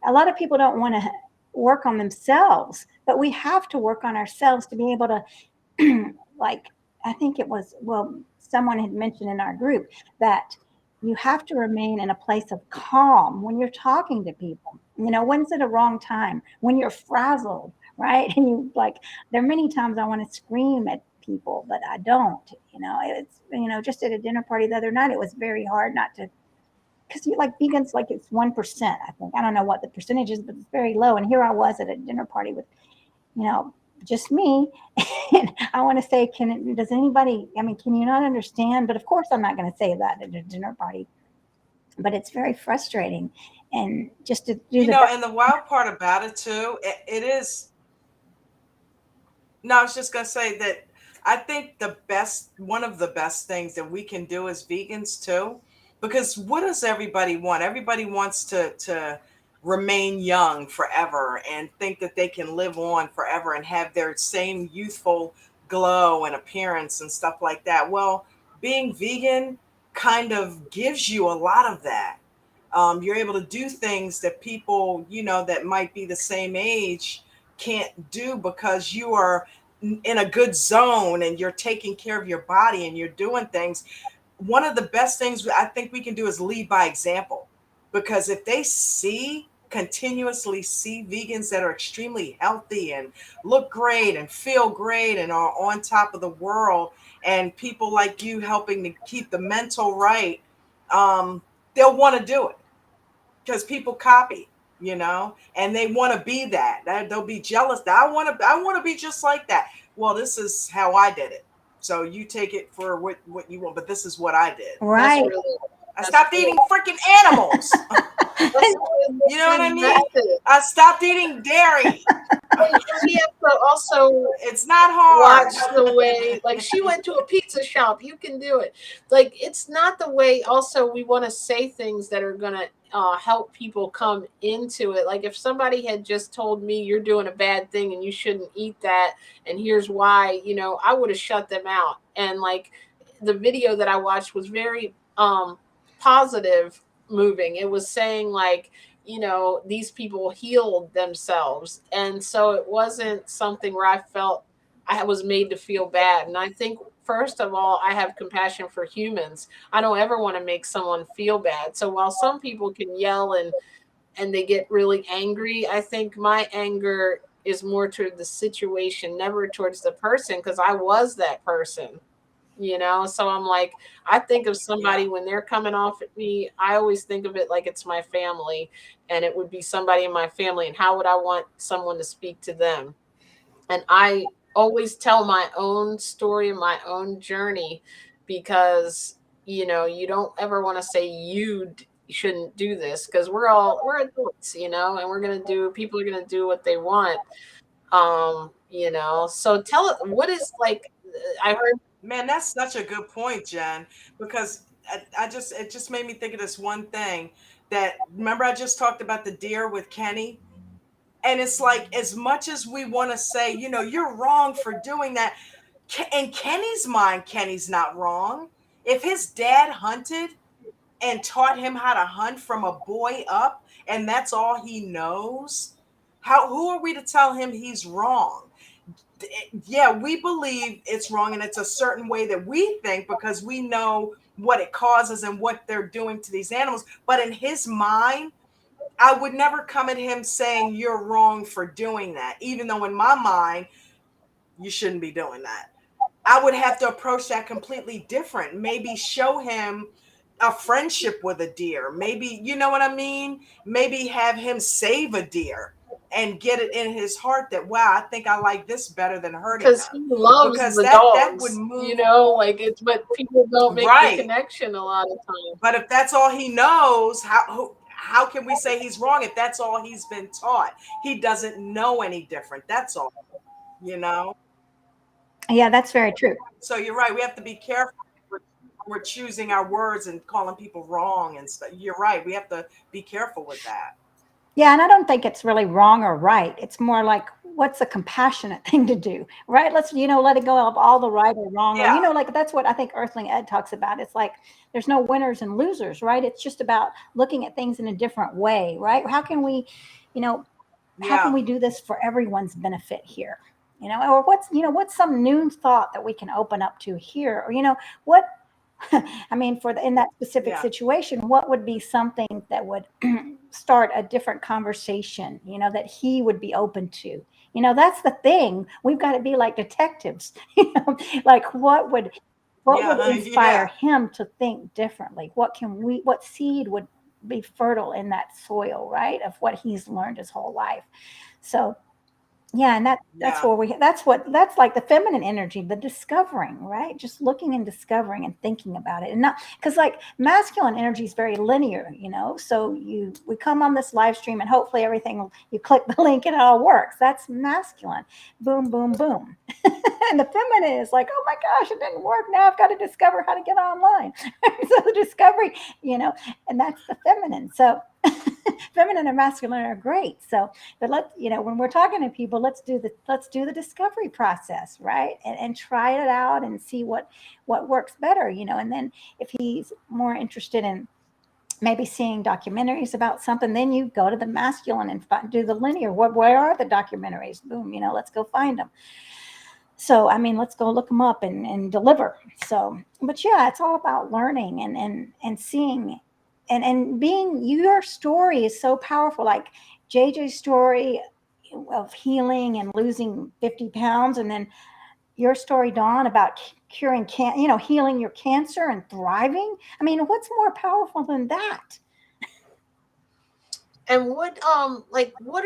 C: a lot of people don't want to work on themselves, but we have to work on ourselves to be able to, like, I think it was, well, someone had mentioned in our group that you have to remain in a place of calm when you're talking to people. When's it a wrong time? When you're frazzled, right? And you like, there are many times I want to scream at people, but I don't. Just at a dinner party the other night, it was very hard not to, because you like vegans, like it's 1%, I think. I don't know what the percentage is, but it's very low. And here I was at a dinner party with, you know, just me. And I want to say, does anybody, I mean, can you not understand? But of course, I'm not going to say that at a dinner party, but it's very frustrating. And just to do the best.
B: And the wild part about it too, it is. No, I was just gonna say that I think one of the best things that we can do as vegans too, because what does everybody want? Everybody wants to remain young forever and think that they can live on forever and have their same youthful glow and appearance and stuff like that. Well, being vegan kind of gives you a lot of that. You're able to do things that people, that might be the same age can't do because you are in a good zone and you're taking care of your body and you're doing things. One of the best things I think we can do is lead by example, because if they continuously see vegans that are extremely healthy and look great and feel great and are on top of the world, and people like you helping to keep the mental right, they'll want to do it because people copy, and they want to be that. They'll be jealous that I want to be just like that. Well, this is how I did it. So you take it for what you want, but this is what I did.
A: That's
C: Right.
A: really
B: I
A: that's
B: stopped
A: really
B: eating freaking animals.
A: that's a
B: You know what I
A: good
B: mean?
A: method.
B: I stopped eating dairy.
A: And we have to also
B: It's not hard.
A: watch the way, like she went to a pizza shop, you can do it. Like it's not the way. Also, we want to say things that are going to help people come into it. Like if somebody had just told me you're doing a bad thing and you shouldn't eat that, and here's why, I would have shut them out. And like the video that I watched was very positive moving. It was saying like, these people healed themselves. And so it wasn't something where I felt I was made to feel bad. And I think, first of all, I have compassion for humans. I don't ever want to make someone feel bad. So while some people can yell and they get really angry, I think my anger is more toward the situation, never towards the person, because I was that person. So I'm like, I think of
B: Yeah.
A: somebody when they're coming off at me, I always think of it like it's my family, and it would be somebody in my family, and how would I want someone to speak to them? And I always tell my own story and my own journey, because you don't ever want to say shouldn't do this, because we're adults, and people are gonna do what they want. So tell it, what is like, I heard.
B: Man, that's such a good point, Jen, because I just it just made me think of this one thing that remember I just talked about the deer with Kenny, and it's like as much as we want to say, you're wrong for doing that, in Kenny's mind, Kenny's not wrong. If his dad hunted and taught him how to hunt from a boy up, and that's all he knows, who are we to tell him he's wrong? Yeah, we believe it's wrong and it's a certain way that we think because we know what it causes and what they're doing to these animals. But in his mind, I would never come at him saying you're wrong for doing that, even though in my mind, you shouldn't be doing that. I would have to approach that completely different. Maybe show him a friendship with a deer. Maybe, you know what I mean? Maybe have him save a deer and get it in his heart that wow, I think I like this better than hurting
A: Because
B: them.
A: he loves
B: Because
A: the
B: that would
A: dogs,
B: move
A: like it's, but people don't make the
B: right.
A: connection a lot of times.
B: But if that's all he knows, how can we say he's wrong if that's all he's been taught? He doesn't know any different. That's all, you know?
C: Yeah, that's very true.
B: So you're right. We have to be careful. We're choosing our words and calling people wrong and stuff. You're right. We have to be careful with that.
C: Yeah, and I don't think it's really wrong or right. It's more like what's a compassionate thing to do, right? Let's, let it go of all the right or wrong, or
B: Yeah.
C: like that's what I think Earthling Ed talks about. It's like there's no winners and losers, right? It's just about looking at things in a different way, right? You know, how can
B: Yeah.
C: we do this for everyone's benefit here? Or what's some new thought that we can open up to here? Or what I mean, in that specific
B: Yeah.
C: situation, what would be something that would start a different conversation, that he would be open to? That's the thing. We've got to be like detectives, like what would
B: Yeah.
C: inspire
B: Yeah.
C: him to think differently? What seed would be fertile in that soil, right? Of what he's learned his whole life. So yeah, and that's
B: Yeah.
C: where that's like the feminine energy, the discovering, right? Just looking and discovering and thinking about it. And not because like masculine energy is very linear, So we come on this live stream and hopefully you click the link and it all works. That's masculine. Boom, boom, boom. And the feminine is like, oh my gosh, it didn't work. Now I've got to discover how to get online. So the discovery, and that's the feminine. So feminine and masculine are great. So but when we're talking to people, let's do the discovery process, right? And try it out and see what works better, and then if he's more interested in maybe seeing documentaries about something, then you go to the masculine and do the linear. Where are the documentaries? Boom, let's go find them. So I mean, let's go look them up and deliver. So but yeah, it's all about learning and seeing and being. Your story is so powerful, like JJ's story of healing and losing 50 pounds, and then your story, Dawn, about curing healing your cancer and thriving. I mean, what's more powerful than that?
A: And what are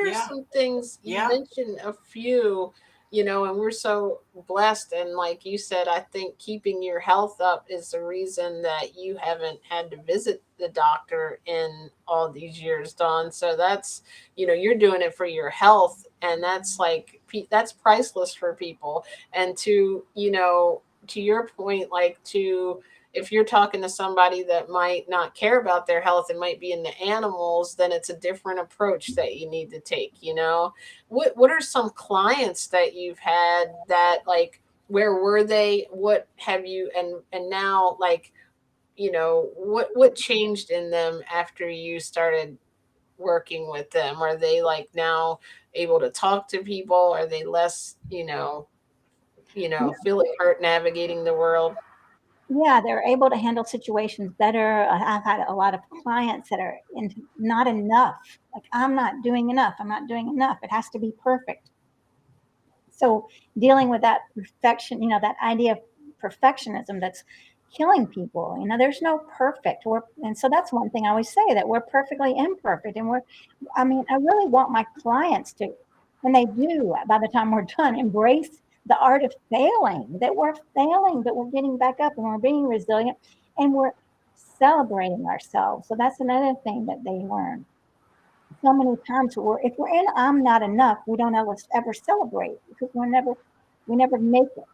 B: Yeah.
A: some things you
B: Yeah.
A: mentioned a few, and we're so blessed, and like you said, I think keeping your health up is the reason that you haven't had to visit the doctor in all these years, Dawn. So that's, you're doing it for your health, and that's like that's priceless for people. And to your point, like to if you're talking to somebody that might not care about their health and might be into animals, then it's a different approach that you need to take. What are some clients that you've had that, like, where were they? What have you, and now, like, what changed in them after you started working with them? Are they like now able to talk to people? Are they less, feeling hurt navigating the world?
C: Yeah, they're able to handle situations better. I've had a lot of clients that are not enough. Like, I'm not doing enough. I'm not doing enough. It has to be perfect. So dealing with that perfection, that idea of perfectionism that's killing people. There's no perfect. And so that's one thing I always say, that we're perfectly imperfect. And I mean, I really want my clients to, when they do, by the time we're done, embrace the art of failing, that we're failing, but we're getting back up and we're being resilient and we're celebrating ourselves. So that's another thing that they learn so many times. If we're in I'm not enough, we don't ever celebrate, because we never make it.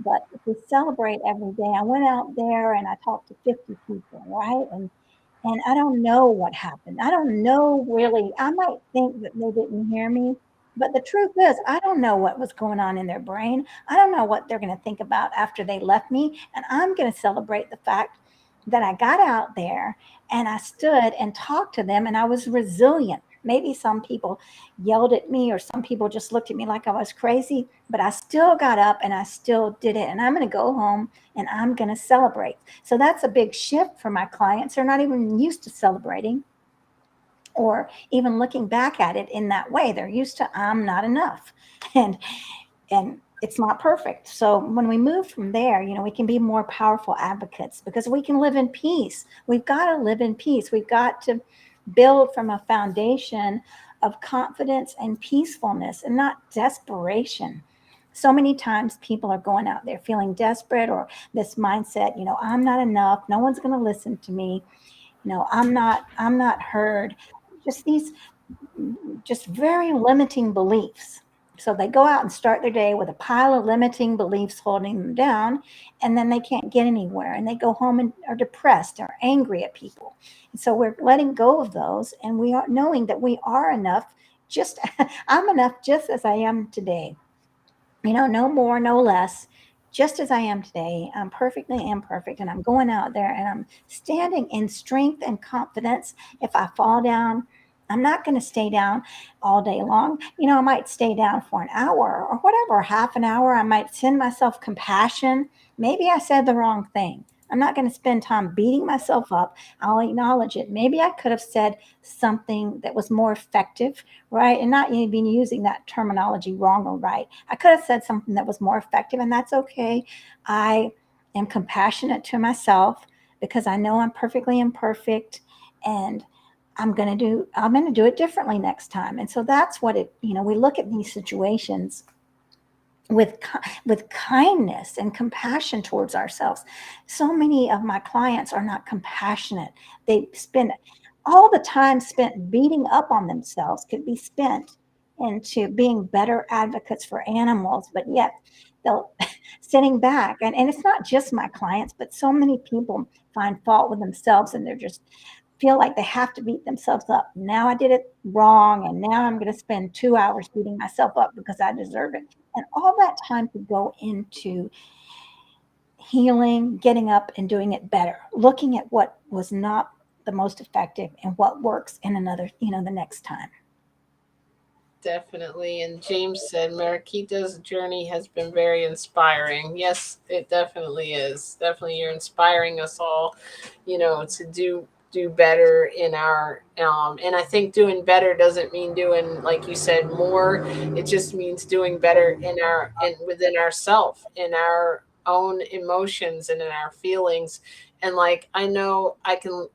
C: But if we celebrate every day, I went out there and I talked to 50 people, right? And I don't know what happened. I don't know really. I might think that they didn't hear me, but the truth is, I don't know what was going on in their brain. I don't know what they're going to think about after they left me. And I'm going to celebrate the fact that I got out there and I stood and talked to them and I was resilient. Maybe some people yelled at me or some people just looked at me like I was crazy, but I still got up and I still did it. And I'm going to go home and I'm going to celebrate. So that's a big shift for my clients. They're not even used to celebrating or even looking back at it in that way. They're used to I'm not enough. And it's not perfect. So when we move from there, we can be more powerful advocates because we can live in peace. We've got to live in peace. We've got to build from a foundation of confidence and peacefulness and not desperation. So many times people are going out there feeling desperate, or this mindset, I'm not enough. No one's going to listen to me. I'm not heard. Just these just very limiting beliefs. So they go out and start their day with a pile of limiting beliefs holding them down, and then they can't get anywhere. And they go home and are depressed or angry at people. And so we're letting go of those, and we are knowing that we are enough. Just I'm enough just as I am today. No more, no less. Just as I am today, I'm perfectly imperfect, and I'm going out there and I'm standing in strength and confidence. If I fall down, I'm not going to stay down all day long. I might stay down for an hour or whatever, half an hour. I might send myself compassion. Maybe I said the wrong thing. I'm not going to spend time beating myself up. I'll acknowledge it. Maybe I could have said something that was more effective, right? And not even using that terminology wrong or right. I could have said something that was more effective, and that's okay. I am compassionate to myself because I know I'm perfectly imperfect, and I'm going to do it differently next time. And so that's what we look at these situations with with kindness and compassion towards ourselves. So many of my clients are not compassionate. They spend all the time spent beating up on themselves could be spent into being better advocates for animals, but yet they'll sitting back, and it's not just my clients, but so many people find fault with themselves, and they're just feel like they have to beat themselves up. Now I did it wrong, and now I'm going to spend 2 hours beating myself up because I deserve it. And all that time could go into healing, getting up and doing it better, looking at what was not the most effective and what works in another, the next time.
A: Definitely. And James said Mariquita's journey has been very inspiring. Yes, it definitely is. Definitely, you're inspiring us all, to do better in our and I think doing better doesn't mean doing, like you said, more. It just means doing better in our and within ourself, in our own emotions and in our feelings. And like I know I can,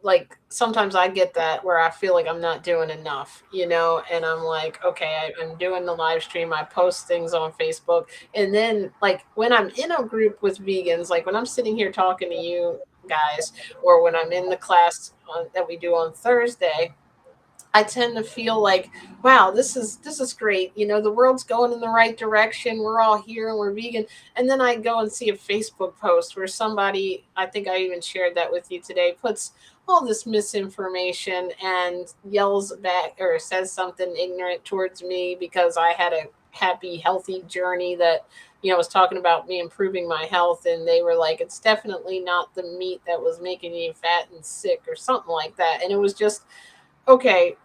A: like sometimes I get that where I feel like I'm not doing enough, and I'm like, okay, I'm doing the live stream, I post things on Facebook, and then like when I'm in a group with vegans, like when I'm sitting here talking to you guys, or when I'm in the class that we do on Thursday, I tend to feel like, wow, this is great. The world's going in the right direction. We're all here and we're vegan. And then I go and see a Facebook post where somebody, I think I even shared that with you today, puts all this misinformation and yells back or says something ignorant towards me because I had a happy, healthy journey that, was talking about me improving my health. And they were like, it's definitely not the meat that was making you fat and sick or something like that. And it was just okay,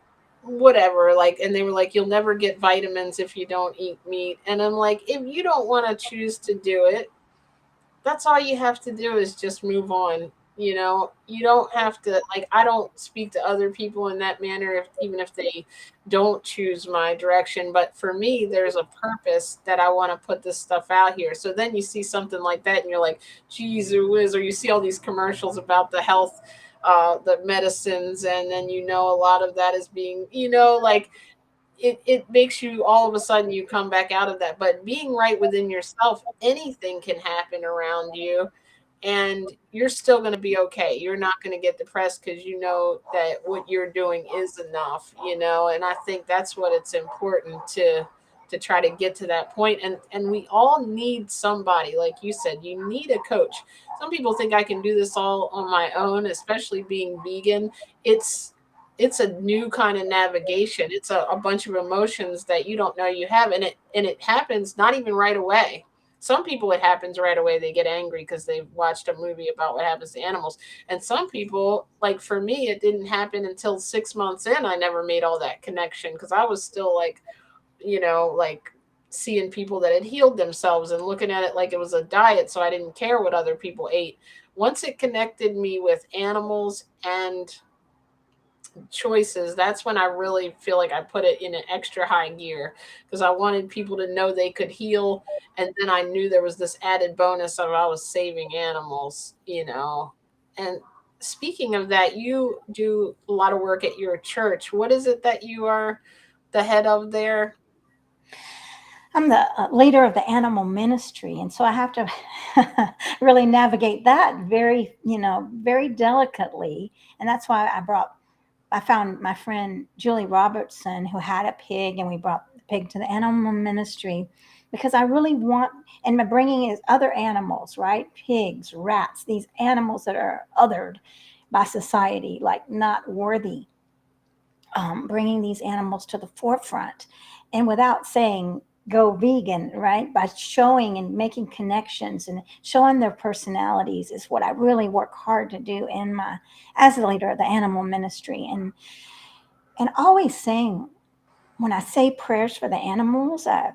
A: whatever, like, and they were like, you'll never get vitamins if you don't eat meat. And I'm like, if you don't want to choose to do it, that's all you have to do is just move on. You know, you don't have to, like, I don't speak to other people in that manner, if, even if they don't choose my direction. But for me, there's a purpose that I want to put this stuff out here. So then you see something like that and you're like, geez or whiz, or you see all these commercials about the health, the medicines, and then you know a lot of that is being, you know, like, it makes you, all of a sudden you come back out of that. But being right within yourself, anything can happen around you, and you're still going to be okay. You're not going to get depressed because you know that what you're doing is enough, you know. And I think that's what it's important to try to get to that point. And we all need somebody, like you said, you need a coach. Some people think I can do this all on my own, especially being vegan. It's a new kind of navigation. It's a bunch of emotions that you don't know you have, and it happens not even right away. Some people, it happens right away. They get angry because they've watched a movie about what happens to animals. And some people, like for me, it didn't happen until 6 months in. I never made all that connection because I was still like, you know, like seeing people that had healed themselves and looking at it like it was a diet. So I didn't care what other people ate. Once it connected me with animals and choices, that's when I really feel like I put it in an extra high gear, because I wanted people to know they could heal. And then I knew there was this added bonus of I was saving animals, you know. And speaking of that, you do a lot of work at your church. What is it that you are the head of there?
C: I'm the leader of the animal ministry, and so I have to really navigate that very, very delicately. And that's why I found my friend Julie Robertson, who had a pig, and we brought the pig to the animal ministry because I really want, and my bringing is other animals, right? Pigs, rats, these animals that are othered by society, like not worthy, bringing these animals to the forefront, and without saying go vegan, right? By showing and making connections and showing their personalities is what I really work hard to do in my, as the leader of the animal ministry. And always saying, when I say prayers for the animals, I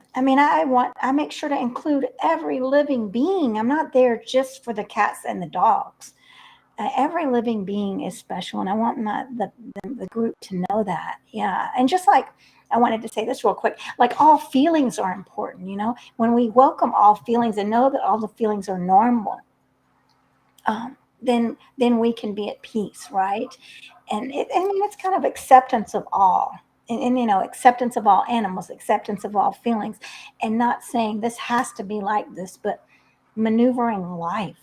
C: make sure to include every living being. I'm not there just for the cats and the dogs. Every living being is special, and I want the group to know that. Yeah, and just like, I wanted to say this real quick, like all feelings are important. When we welcome all feelings and know that all the feelings are normal, then we can be at peace, right? It's kind of acceptance of all, and acceptance of all animals, acceptance of all feelings, and not saying this has to be like this, but maneuvering life,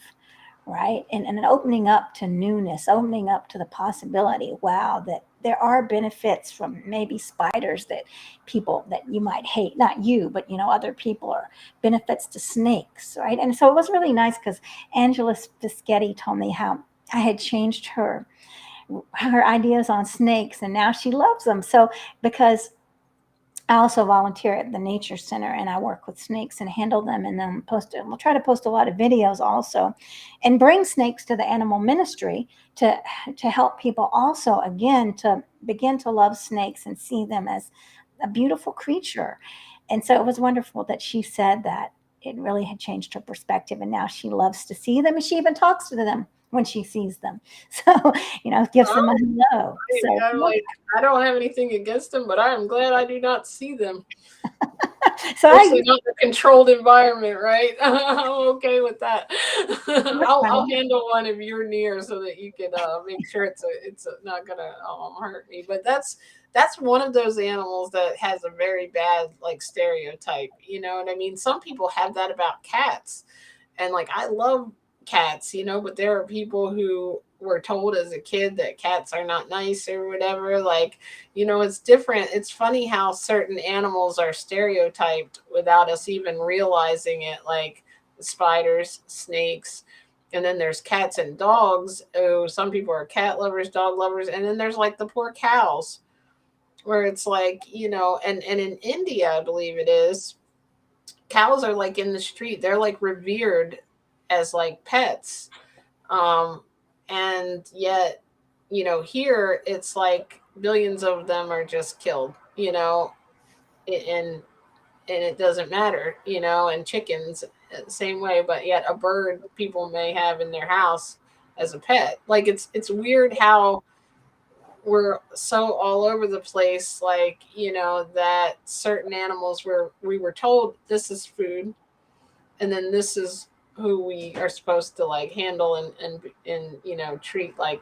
C: right? And opening up to newness, opening up to the possibility, wow, that there are benefits from maybe spiders that people that you might hate, not you, but other people, or benefits to snakes, right? And so it was really nice because Angela Fischetti told me how I had changed her ideas on snakes, and now she loves them. So because I also volunteer at the Nature Center, and I work with snakes and handle them, and then we'll try to post a lot of videos also, and bring snakes to the animal ministry to help people also, again, to begin to love snakes and see them as a beautiful creature. And so it was wonderful that she said that it really had changed her perspective, and now she loves to see them, and she even talks to them when she sees them. So, gives them a
A: Oh,
C: hello. So
A: I'm like, I don't have anything against them, but I am glad I do not see them.
C: so I
A: Especially not in a controlled environment, right? I'm okay with that. I'll handle one if you're near, so that you can make sure not gonna hurt me. But that's one of those animals that has a very bad, like, stereotype. You know what I mean? Some people have that about cats, and like, I love cats, but there are people who were told as a kid that cats are not nice or whatever. Like, it's different. It's funny how certain animals are stereotyped without us even realizing it, like spiders, snakes. And then there's cats and dogs. Oh, some people are cat lovers, dog lovers. And then there's like the poor cows, where it's like, and in India, I believe it is, cows are like in the street. They're like revered as like pets. Um, and yet here it's like billions of them are just killed, and it doesn't matter, and chickens the same way, but yet a bird people may have in their house as a pet. Like it's weird how we're so all over the place, like, that certain animals where we were told this is food, and then this is who we are supposed to like handle and treat like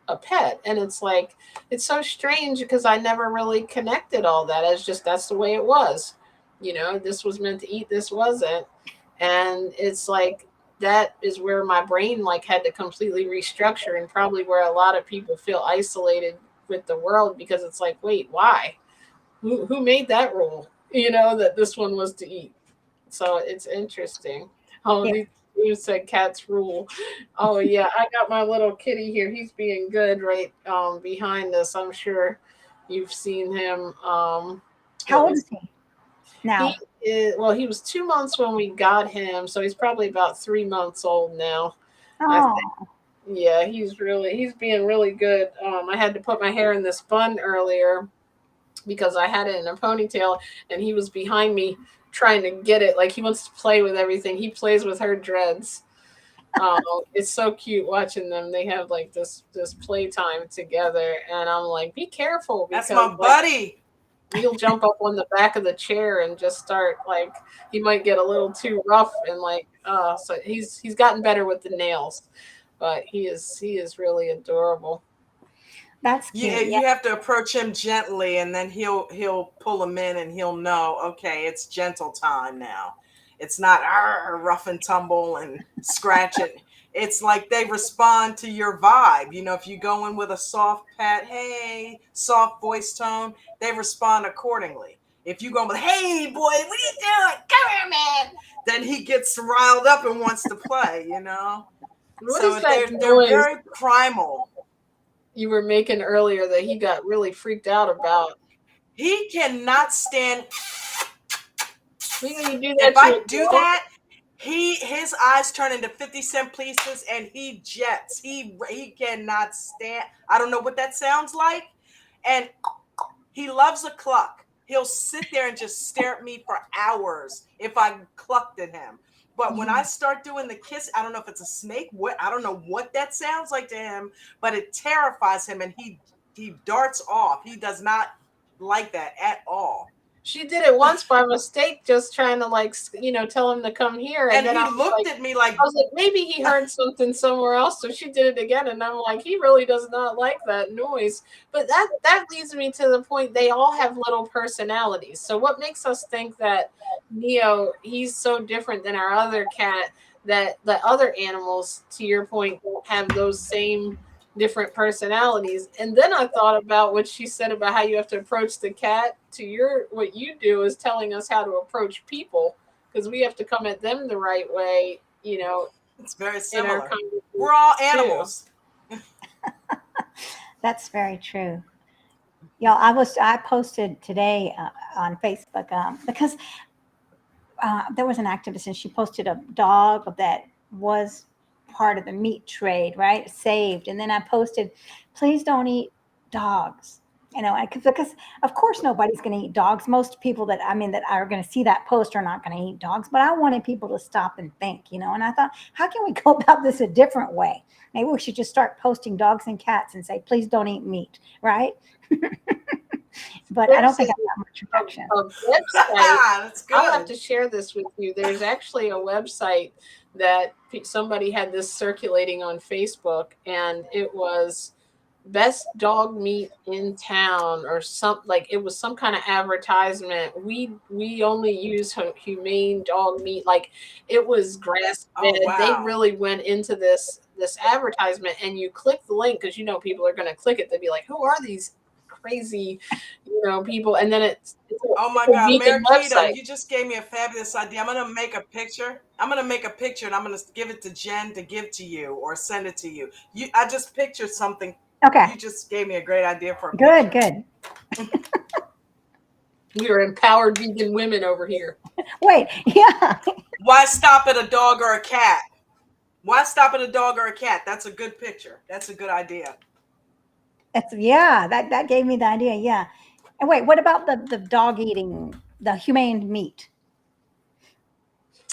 A: a pet. And it's like it's so strange because I never really connected all that as just that's the way it was. This was meant to eat, this wasn't. And it's like that is where my brain like had to completely restructure, and probably where a lot of people feel isolated with the world, because it's like, wait, why? Who made that rule? That this one was to eat. So it's interesting. Oh,
C: Yeah.
A: you said cats rule. Oh yeah, I got my little kitty here. He's being good right behind us. I'm sure you've seen him.
C: How
A: What
C: old
A: was
C: is he
A: he?
C: now?
A: Well, he was 2 months when we got him, so he's probably about 3 months old now. I
C: Oh,
A: Yeah, he's being really good. I had to put my hair in this bun earlier because I had it in a ponytail, and he was behind me trying to get it. Like he wants to play with everything. He plays with her dreads. Um, it's so cute watching them. They have like this playtime together, and I'm like, be careful
B: That's
A: because
B: my
A: like
B: buddy.
A: he'll jump up on the back of the chair and just start like he might get a little too rough, and like so he's gotten better with the nails, but he is really adorable.
C: that's
B: You
C: cute. Yeah.
B: you have to approach him gently, and then he'll pull him in, and he'll know, okay, it's gentle time now. It's not rough and tumble and scratch it. It's like they respond to your vibe. If you go in with a soft pat, hey, soft voice tone, they respond accordingly. If you go in with, hey boy, what are you doing? Come here, man. Then he gets riled up and wants to play.
A: What is
B: So
A: that
B: they're
A: noise
B: very primal.
A: you were making earlier that he got really freaked out about?
B: He cannot stand.
A: You do
B: If
A: that to
B: I
A: a
B: do
A: dog?
B: that, his eyes turn into 50-cent pieces and he jets. He cannot stand. I don't know what that sounds like. And he loves a cluck. He'll sit there and just stare at me for hours if I clucked at him. But when I
C: Mhm.
B: start doing the kiss, I don't know if it's a snake. I don't know what that sounds like to him, but it terrifies him, and he darts off. He does not like that at all.
A: She did it once by mistake, just trying to like tell him to come here, and
B: And
A: then
B: he looked at me like,
A: I was like, maybe he heard something somewhere else, so she did it again, and I'm like, he really does not like that noise. But that leads me to the point they all have little personalities. So what makes us think that Neo he's so different than our other cat, that the other animals, to your point, don't have those same different personalities? And then I thought about what she said about how you have to approach the cat. To your what you do is telling us how to approach people, because we have to come at them the right way,
B: it's very
A: in our
B: similar.
A: conversation
B: We're all
A: too.
B: animals.
C: That's very true. Y'all, I posted today on Facebook because there was an activist and she posted a dog that was part of the meat trade, right? Saved. And then I posted, please don't eat dogs. Because of course nobody's going to eat dogs. Most people that that are going to see that post are not going to eat dogs. But I wanted people to stop and think. And I thought, how can we go about this a different way? Maybe we should just start posting dogs and cats and say, please don't eat meat, right? But I don't
A: There's
C: think I got much rejection.
A: a website.
B: That's
A: I'll have
B: good.
A: to share this with you. There's actually a website that somebody had this circulating on Facebook, and it was best dog meat in town, or some like it was some kind of advertisement. We only use humane dog meat. Like it was grass
B: Oh
A: fed. They
B: wow.
A: really went into this advertisement, and you click the link because people are going to click it. They'd be like, who are these crazy people? And then
B: Oh
A: it's
B: my
A: a
B: God,
A: vegan
B: Mariquita,
A: website.
B: you just gave me a fabulous idea. I'm gonna make a picture. I'm gonna make a picture and I'm gonna give it to Jen to give to you or send it to you. I just pictured something.
C: Okay,
B: You just gave me a great idea for a
C: good,
B: picture.
C: good.
A: We are empowered vegan women over here.
C: Wait, yeah.
B: Why stop at a dog or a cat? Why stop at a dog or a cat? That's a good picture. That's a good idea.
C: It's yeah, that gave me the idea. Yeah. And wait, what about the dog eating the humane meat?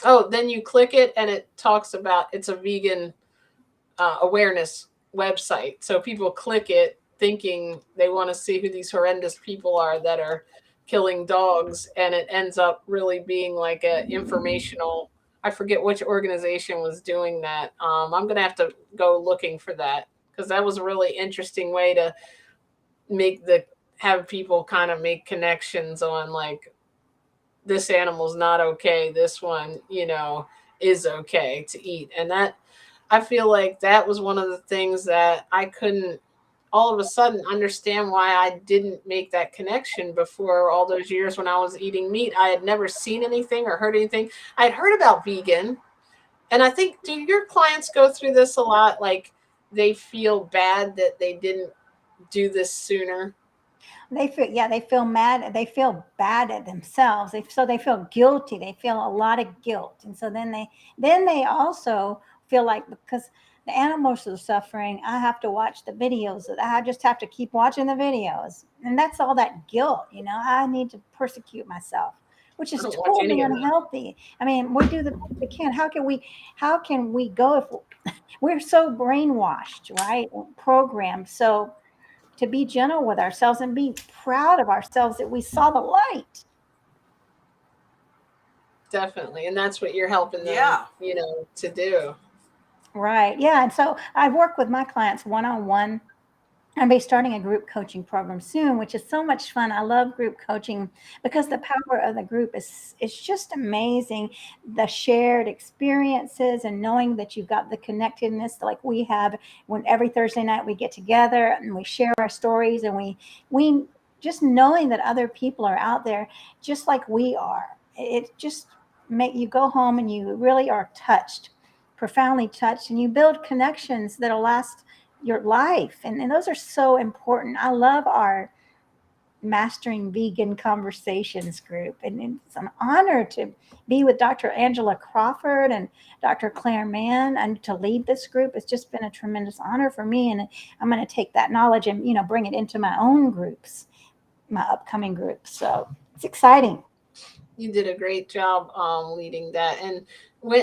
A: Oh, then you click it and it talks about it's a vegan awareness website. So people click it thinking they want to see who these horrendous people are that are killing dogs, and it ends up really being like a informational. I forget which organization was doing that. I'm gonna have to go looking for that because that was a really interesting way to make the have people kind of make connections on like this animal's not okay, this one is okay to eat. And that I feel like that was one of the things that I couldn't all of a sudden understand why I didn't make that connection before all those years when I was eating meat. I had never seen anything or heard anything. I had heard about vegan, and I think, do your clients go through this a lot, like they feel bad that they didn't do this sooner?
C: They feel yeah, they feel mad, they feel bad at themselves. They feel guilty. They feel a lot of guilt. And so then they also feel like because the animals are suffering, I have to watch the videos. I just have to keep watching the videos. And that's all that guilt, I need to persecute myself, which
A: I
C: is
A: don't watch
C: totally
A: any of that.
C: unhealthy. I mean, we do the best we can. How can we go if we're so brainwashed, right? Programmed. So to be gentle with ourselves and be proud of ourselves that we saw the light.
A: Definitely. And that's what you're helping them,
B: Yeah.
A: to do.
C: Right. Yeah. And so I work with my clients one on one. I'll be starting a group coaching program soon, which is so much fun. I love group coaching because the power of the group is just amazing. The shared experiences and knowing that you've got the connectedness like we have when every Thursday night we get together and we share our stories and we just knowing that other people are out there just like we are. It just make you go home and you really are touched, profoundly touched, and you build connections that'll last your life. And those are so important. I love our Mastering Vegan Conversations group. And it's an honor to be with Dr. Angela Crawford and Dr. Claire Mann and to lead this group. It's just been a tremendous honor for me. And I'm going to take that knowledge and, bring it into my own groups, my upcoming groups. So it's exciting.
A: You did a great job leading that. And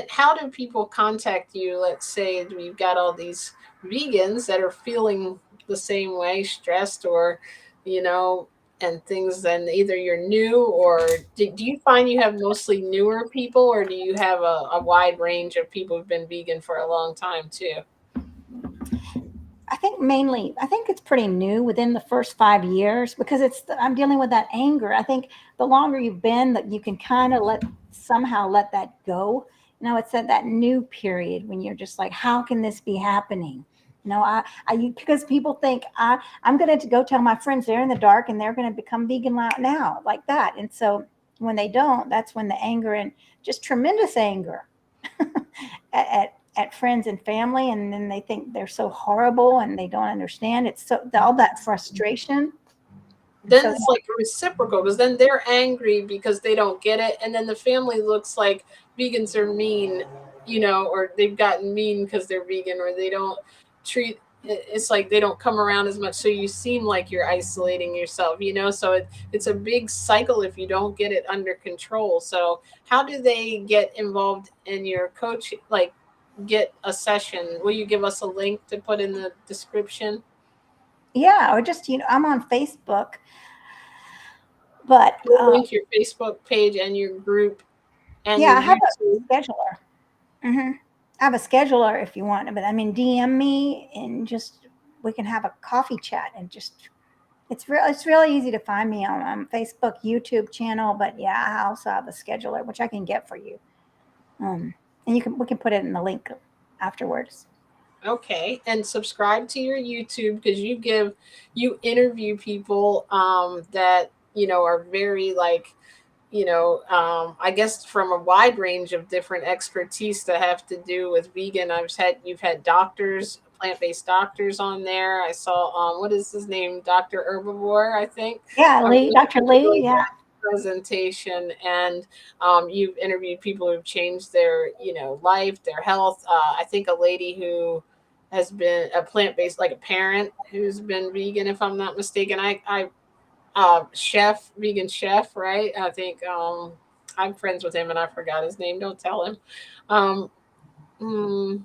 A: how do people contact you? Let's say we've got all these vegans that are feeling the same way, stressed or, you know, and things. Then either you're new, or do you find you have mostly newer people, or do you have a wide range of people who've been vegan for a long time too?
C: I think it's pretty new within the first 5 years because I'm dealing with that anger. I think the longer you've been, that you can kind of somehow let that go. It's at that new period when you're just like, how can this be happening? Because people think I'm going to go tell my friends they're in the dark and they're going to become vegan now, like that. And so when they don't, that's when the anger and just tremendous anger at friends and family, and then they think they're so horrible and they don't understand. It's so all that frustration.
A: Then
C: So
A: it's like reciprocal because then they're angry because they don't get it, and then the family looks like vegans are mean, or they've gotten mean because they're vegan, or they don't treat it's like they don't come around as much, so you seem like you're isolating yourself, so it's a big cycle if you don't get it under control. So how do they get involved in your coach, like get a session? Will you give us a link to put in the description?
C: yeah, or just I'm on Facebook, but
A: We'll link your Facebook page and your group and
C: yeah,
A: your
C: I have
A: YouTube.
C: a scheduler. hmm I have a scheduler if you want, but I mean, DM me and just we can have a coffee chat and just it's really easy to find me on Facebook, YouTube channel. But yeah, I also have a scheduler which I can get for you. And we can put it in the link afterwards.
A: Okay, and subscribe to your YouTube because you interview people that are very like I guess from a wide range of different expertise that have to do with vegan. You've had doctors, plant-based doctors on there. I saw what is his name, Dr. Herbivore, I think.
C: Yeah, Dr.
A: Really
C: Lee. Yeah.
A: presentation, and you've interviewed people who've changed their life, their health. I think a lady who has been a plant based, like a parent who's been vegan, if I'm not mistaken. Chef, vegan chef, right? I think I'm friends with him, and I forgot his name. Don't tell him. Um, mm,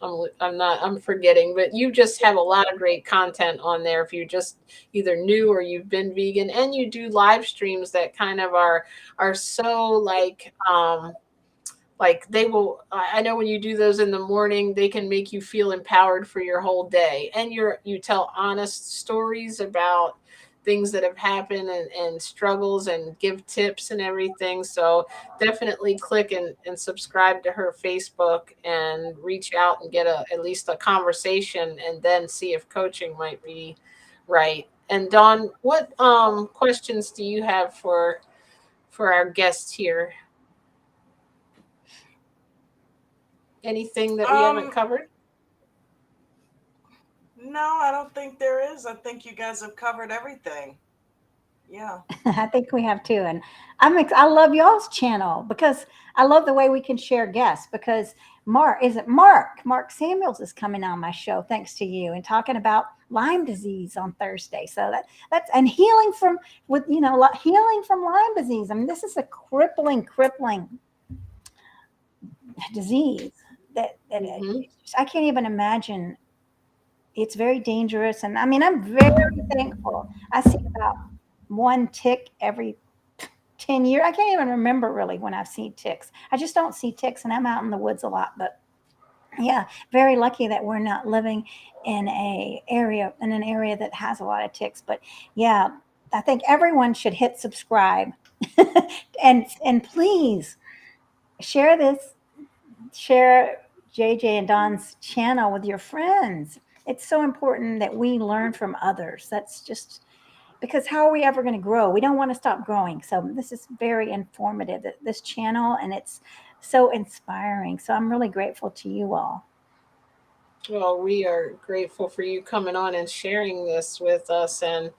A: I'm not, I'm forgetting, but you just have a lot of great content on there. If you just either new or you've been vegan, and you do live streams that kind of are so like they will, I know when you do those in the morning, they can make you feel empowered for your whole day, and you tell honest stories about things that have happened, and struggles, and give tips and everything. So definitely click and subscribe to her Facebook, and reach out and get at least a conversation, and then see if coaching might be right. And Dawn, what questions do you have for our guest here? Anything that we haven't
B: Um,
A: covered?
B: no, I don't think there is. I think you guys have covered everything. Yeah.
C: I think we have too. And I love y'all's channel because I love the way we can share guests because Mark Samuels is coming on my show thanks to you and talking about Lyme disease on Thursday. So that's and healing from with healing from Lyme disease. I mean, this is a crippling disease that
A: Hmm.
C: I can't even imagine. It's very dangerous, and I mean, I'm very thankful. I see about one tick every 10 years. I can't even remember really when I've seen ticks. I just don't see ticks, and I'm out in the woods a lot. But yeah, very lucky that we're not living in an area that has a lot of ticks. But yeah, I think everyone should hit subscribe, and please share this, share JJ and Don's channel with your friends. It's so important that we learn from others. That's just because how are we ever going to grow? We don't want to stop growing. So this is very informative, this channel, and it's so inspiring. So I'm really grateful to you all.
A: Well, we are grateful for you coming on and sharing this with us. And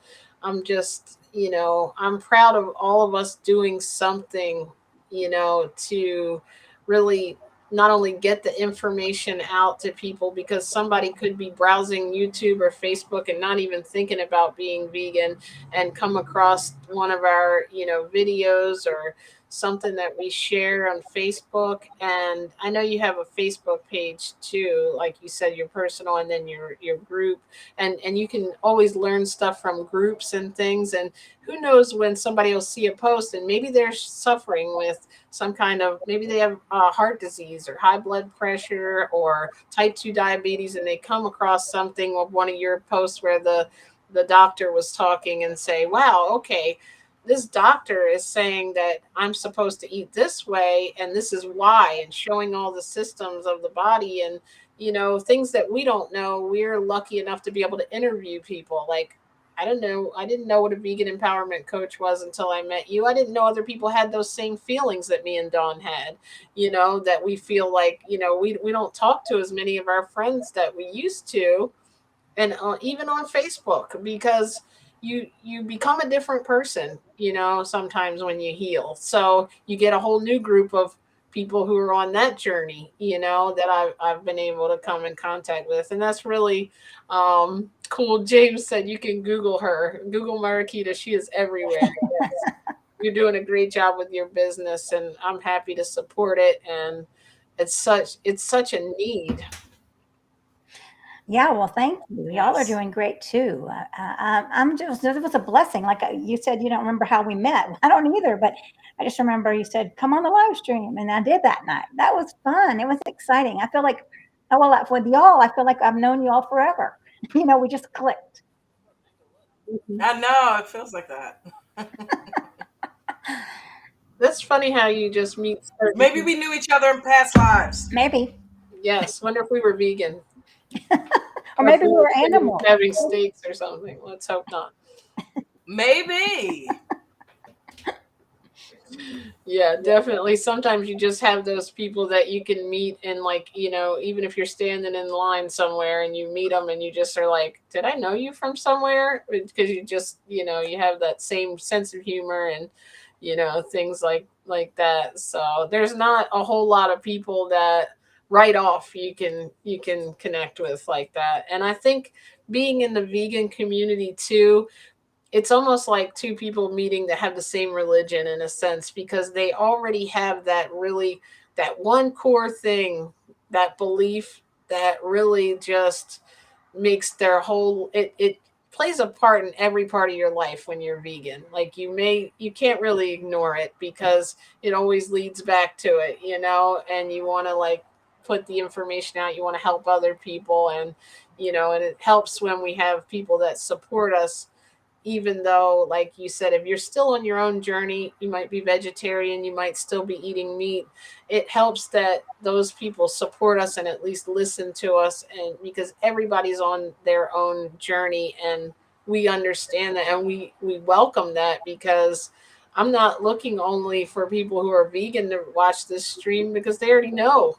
A: I'm just, I'm proud of all of us doing something, to really not only get the information out to people, because somebody could be browsing YouTube or Facebook and not even thinking about being vegan, and come across one of our, videos, or something that we share on Facebook. And I know you have a Facebook page too, like you said, your personal, and then your group. And you can always learn stuff from groups and things. And who knows when somebody will see a post, and maybe they're suffering with some kind of, maybe they have heart disease, or high blood pressure, or type 2 diabetes, and they come across something of one of your posts where the doctor was talking, and say, wow, okay, this doctor is saying that I'm supposed to eat this way, and this is why, and showing all the systems of the body, and things that we don't know. We're lucky enough to be able to interview people. Like, I don't know, I didn't know what a vegan empowerment coach was until I met you. I didn't know other people had those same feelings that me and Dawn had, that we feel like, we don't talk to as many of our friends that we used to, and even on Facebook, because you become a different person, sometimes when you heal. So you get a whole new group of people who are on that journey, that I've been able to come in contact with, and that's really cool. James said you can Google her, Google Mariquita. She is everywhere. Yes. You're doing a great job with your business, and I'm happy to support it. And it's such a need.
C: Yeah, well, thank you. Y'all are
B: Yes.
C: doing great too. I'm just, it was a blessing. Like you said, you don't remember how we met. I don't either, but I just remember you said, come on the live stream. And I did that night. That was fun. It was exciting. I feel like, oh, well, with y'all, I feel like I've known y'all forever. We just clicked.
A: Mhm.
B: I know it feels like that.
A: That's funny how you just meet certain
B: Maybe
A: people.
B: we knew each other in past lives.
C: Maybe.
A: Yes, wonder if we were vegan,
C: Or
A: or if
C: maybe
A: we
C: we
A: were
C: were
A: sitting
C: animals.
A: having steaks or something. Let's hope not.
B: Maybe.
A: Yeah, definitely. Sometimes you just have those people that you can meet, and like, even if you're standing in line somewhere and you meet them, and you just are like, did I know you from somewhere? Because you just, you have that same sense of humor, and things like that. So there's not a whole lot of people that right off you can connect with like that. And I think being in the vegan community too, it's almost like two people meeting that have the same religion in a sense, because they already have that really, that one core thing, that belief that really just makes their whole, it plays a part in every part of your life when you're vegan. Like you can't really ignore it because it always leads back to it, and you want to like put the information out, you want to help other people. And and it helps when we have people that support us, even though, like you said, if you're still on your own journey, you might be vegetarian, you might still be eating meat. It helps that those people support us and at least listen to us, and because everybody's on their own journey, and we understand that, and we welcome that, because I'm not looking only for people who are vegan to watch this stream, because they already know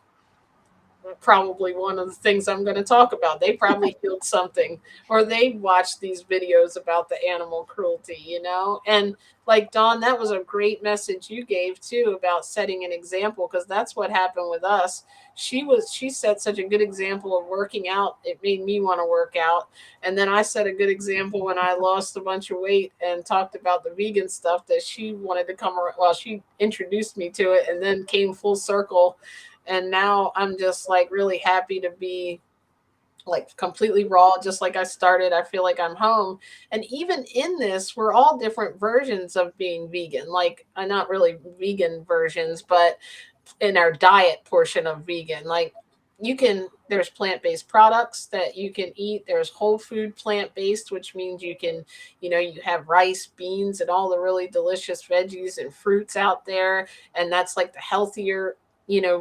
A: probably one of the things I'm going to talk about. They probably healed something, or they watched these videos about the animal cruelty. And like Dawn, that was a great message you gave too about setting an example, because that's what happened with us. She set such a good example of working out. It made me want to work out. And then I set a good example when I lost a bunch of weight and talked about the vegan stuff, that she wanted to come around. Well, she introduced me to it and then came full circle, and now I'm just like really happy to be like completely raw, just like I started. I feel like I'm home. And even in this, we're all different versions of being vegan. Like, not really vegan versions, but in our diet portion of vegan, like, there's plant-based products that you can eat. There's whole food plant-based, which means you have rice, beans, and all the really delicious veggies and fruits out there, and that's like the healthier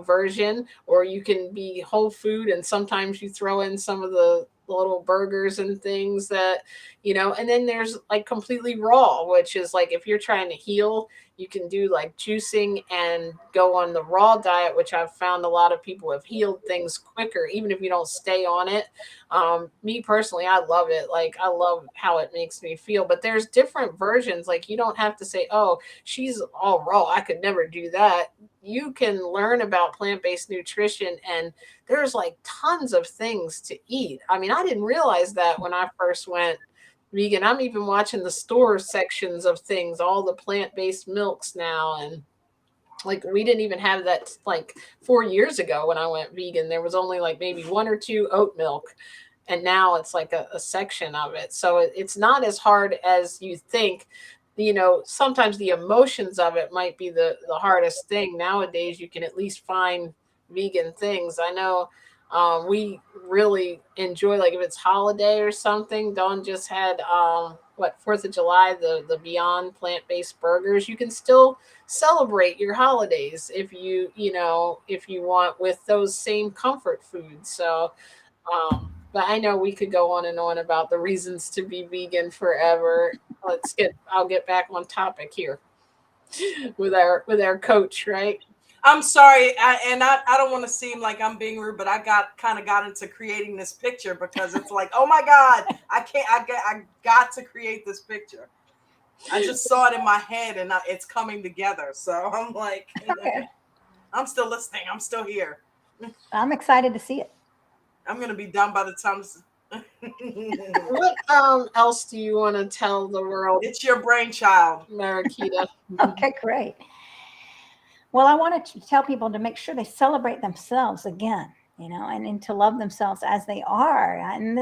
A: version. Or you can be whole food, and sometimes you throw in some of the little burgers and things that and then there's like completely raw, which is like if you're trying to heal, you can do like juicing and go on the raw diet, which I've found a lot of people have healed things quicker, even if you don't stay on it. Me personally, I love it. Like, I love how it makes me feel. But there's different versions. Like, you don't have to say, oh, she's all raw, I could never do that. You can learn about plant-based nutrition, and there's like tons of things to eat. I mean, I didn't realize that when I first went vegan. I'm even watching the store sections of things, all the plant-based milks now. And like, we didn't even have that like 4 years ago when I went vegan. There was only like maybe one or two oat milk, and now it's like a section of it. So it's not as hard as you think. Sometimes the emotions of it might be the hardest thing. Nowadays, you can at least find vegan things. I know we really enjoy, like, if it's holiday or something. Dawn just had what, 4th of July, the Beyond plant-based burgers. You can still celebrate your holidays if you want, with those same comfort foods. So but I know we could go on and on about the reasons to be vegan forever. I'll get back on topic here with our coach, right?
B: I'm sorry, I don't want to seem like I'm being rude, but I got into creating this picture because it's like, oh my God, I got to create this picture. I just saw it in my head, and it's coming together. So I'm like,
C: Okay.
B: I'm still listening. I'm still here.
C: I'm excited to see it.
B: I'm gonna be done by the time.
A: What else do you want to tell the world,
B: It's your brainchild.
A: Mariquita?
C: Okay, great. Well, I wanted to tell people to make sure they celebrate themselves again, and to love themselves as they are. And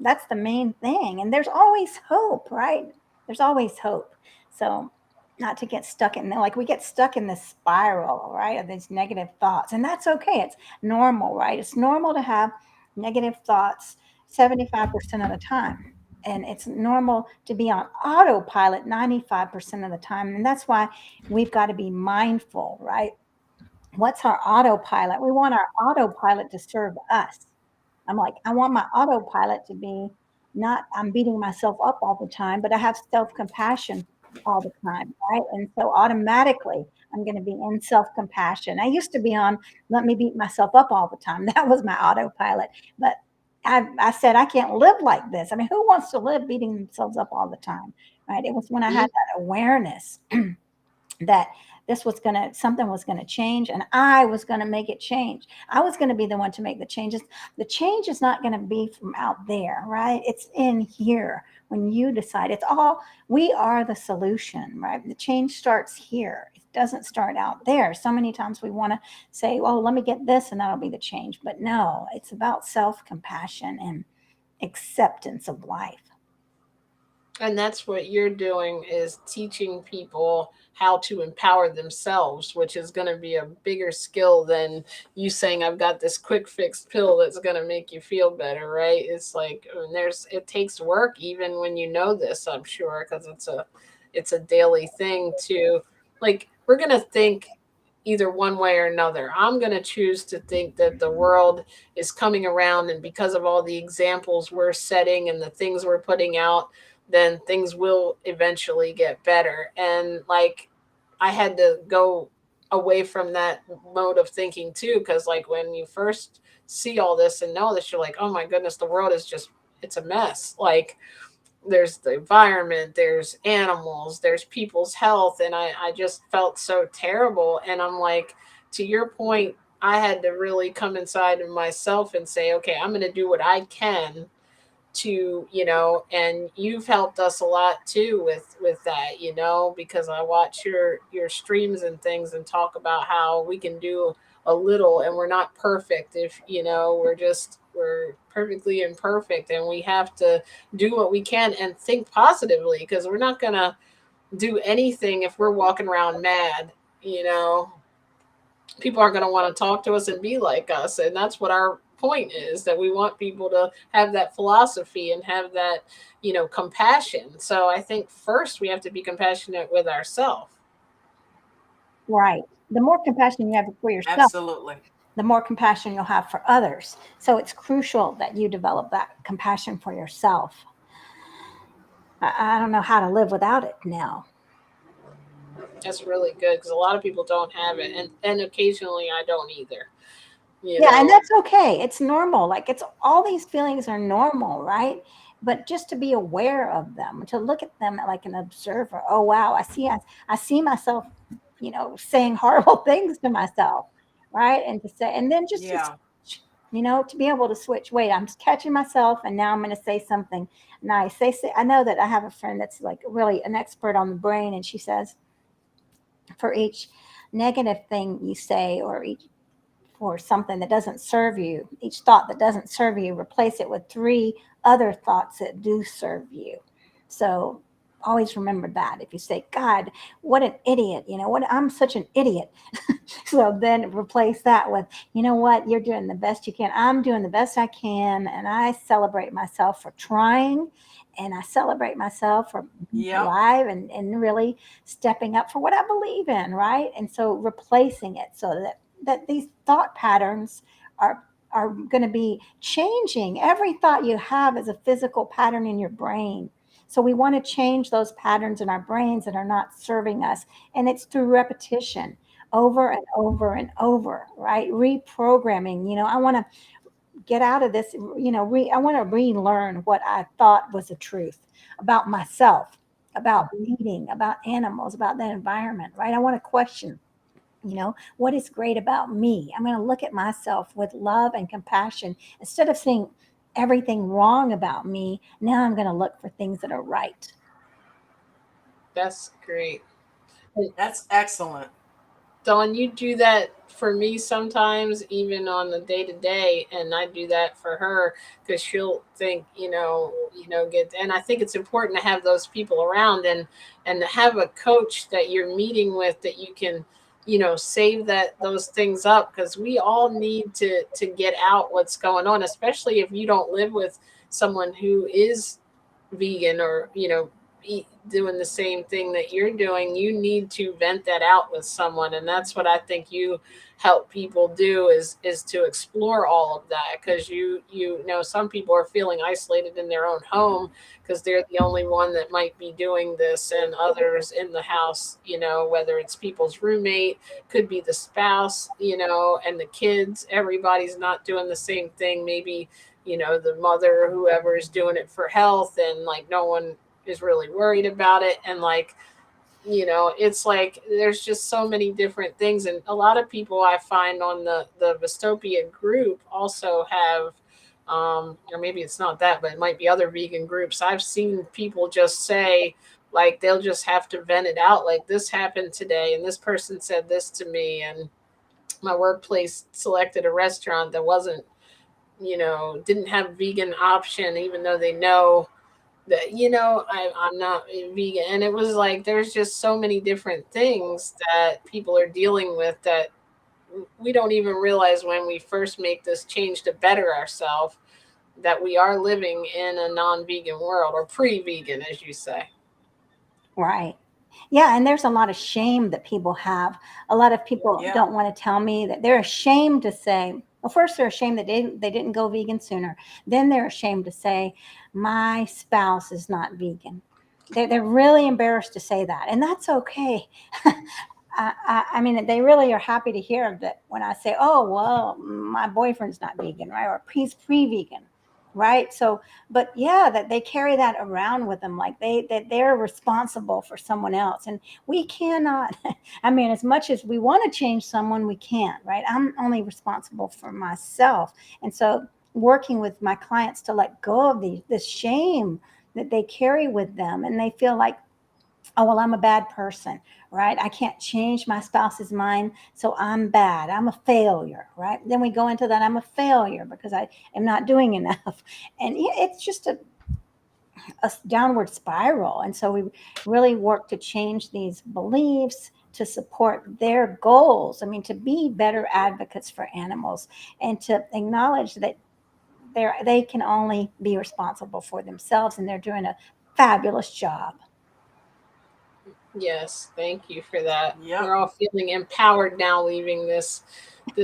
C: that's the main thing. And there's always hope, right? There's always hope. So not to get stuck in, like, we get stuck in this spiral, right, of these negative thoughts. And that's okay. It's normal, right? It's normal to have negative thoughts 75% of the time. And it's normal to be on autopilot 95% of the time. And that's why we've got to be mindful, right? What's our autopilot? We want our autopilot to serve us. I'm like, I want my autopilot to be not, I'm beating myself up all the time, but I have self compassion all the time, right? And so automatically I'm going to be in self compassion. I used to be on, let me beat myself up all the time. That was my autopilot. But I said, I can't live like this. I mean, who wants to live beating themselves up all the time, right? It was when I had that awareness that this was going to, something was going to change, and I was going to make it change. I was going to be the one to make the changes. The change is not going to be from out there, right? It's in here. When you decide, it's all, we are the solution, right? The change starts here. It doesn't start out there. So many times we want to say, oh, let me get this and that'll be the change. But no, it's about self compassion and acceptance of life.
A: And that's what you're doing, is teaching people how to empower themselves, which is going to be a bigger skill than you saying I've got this quick fix pill that's going to make you feel better, right? It's like, there's, it takes work even when you know this, I'm sure, because it's a daily thing to, like, we're going to think either one way or another. I'm going to choose to think that the world is coming around, and because of all the examples we're setting and the things we're putting out, then things will eventually get better. And like, I had to go away from that mode of thinking too, because like when you first see all this and know this, you're like, oh my goodness, the world is just, it's a mess. Like, there's the environment, there's animals, there's people's health, and I just felt so terrible. And I'm like, to your point, I had to really come inside of myself and say, okay, I'm going to do what I can to, and you've helped us a lot too with that, because I watch your streams and things and talk about how we can do a little, and we're not perfect. If we're perfectly imperfect, and we have to do what we can and think positively, because we're not going to do anything if we're walking around mad. you know People aren't going to want to talk to us and be like us, and that's what our point is, that we want people to have that philosophy and have that compassion. So I think first we have to be compassionate with ourselves.
C: Right. The more compassion you have for yourself,
B: Absolutely.
C: the more compassion you'll have for others. So it's crucial that you develop that compassion for yourself. I don't know how to live without it now.
A: That's really good, because a lot of people don't have it, and occasionally I don't either you
C: Yeah, and
A: know
C: that's okay. It's normal. Like, it's all these feelings are normal, right? But just to be aware of them, to look at them like an observer. Oh wow, I see myself, saying horrible things to myself, right? And to say, and then just to
B: Yeah.
C: switch, to be able to switch. Wait, I'm just catching myself, and now I'm going to say something nice. Say, I know that I have a friend that's like really an expert on the brain, and she says, for each negative thing you say, or each for something that doesn't serve you, each thought that doesn't serve you, replace it with three other thoughts that do serve you. So always remember that. If you say, God, what an idiot, what, I'm such an idiot. So then replace that with, you know what, you're doing the best you can. I'm doing the best I can. And I celebrate myself for trying. And I celebrate myself for being
B: Yep.
C: alive, and really stepping up for what I believe in, right? And so replacing it so that these thought patterns are going to be changing. Every thought you have is a physical pattern in your brain. So we want to change those patterns in our brains that are not serving us. And it's through repetition, over and over and over, right? Reprogramming. I want to get out of this, I want to relearn what I thought was the truth about myself, about eating, about animals, about the environment, right? I want to question, what is great about me. I'm going to look at myself with love and compassion instead of seeing everything wrong about me. Now I'm going to look for things that are right.
A: that's great.
B: That's excellent.
A: Dawn, you do that for me sometimes, even on the day to day, and I do that for her, because she'll think, get. And I think it's important to have those people around, and to have a coach that you're meeting with, that you can, save those things up, because we all need to get out what's going on, especially if you don't live with someone who is vegan, or doing the same thing that you're doing. You need to vent that out with someone, and that's what I think you help people do, is to explore all of that, because some people are feeling isolated in their own home, because they're the only one that might be doing this, and others in the house, whether it's people's roommate, could be the spouse, and the kids, everybody's not doing the same thing. Maybe the mother, whoever is doing it for health, and like no one is really worried about it. And like, it's like there's just so many different things, and a lot of people I find on the Vistopia group also have, or maybe it's not that, but it might be other vegan groups. I've seen people just say, like, they'll just have to vent it out, like, this happened today and this person said this to me, and my workplace selected a restaurant that wasn't, didn't have vegan option, even though they know that, I'm not vegan. And it was like there's just so many different things that people are dealing with that we don't even realize when we first make this change to better ourselves, that we are living in a non-vegan world, or pre-vegan, as you say.
C: Right. Yeah, and there's a lot of shame that people have. A lot of people
B: Yeah.
C: don't want to tell me that they're ashamed to say, well, first they're ashamed that they didn't go vegan sooner. Then they're ashamed to say, my spouse is not vegan. They're really embarrassed to say that, and that's okay. I mean, they really are happy to hear that when I say, oh, well, my boyfriend's not vegan, right? Or he's pre-vegan, right? So, but yeah, that they carry that around with them, like that they're responsible for someone else, and we cannot. I mean, as much as we want to change someone, we can't, right? I'm only responsible for myself, and so working with my clients to let go of this shame that they carry with them, and they feel like, oh, well, I'm a bad person, right? I can't change my spouse's mind, so I'm bad, I'm a failure, right? Then we go into that, I'm a failure because I am not doing enough. And it's just a downward spiral. And so we really work to change these beliefs to support their goals. I mean, to be better advocates for animals and to acknowledge that they can only be responsible for themselves, and they're doing a fabulous job.
A: Yes, thank you for that.
B: Yep.
A: We're all feeling empowered now leaving this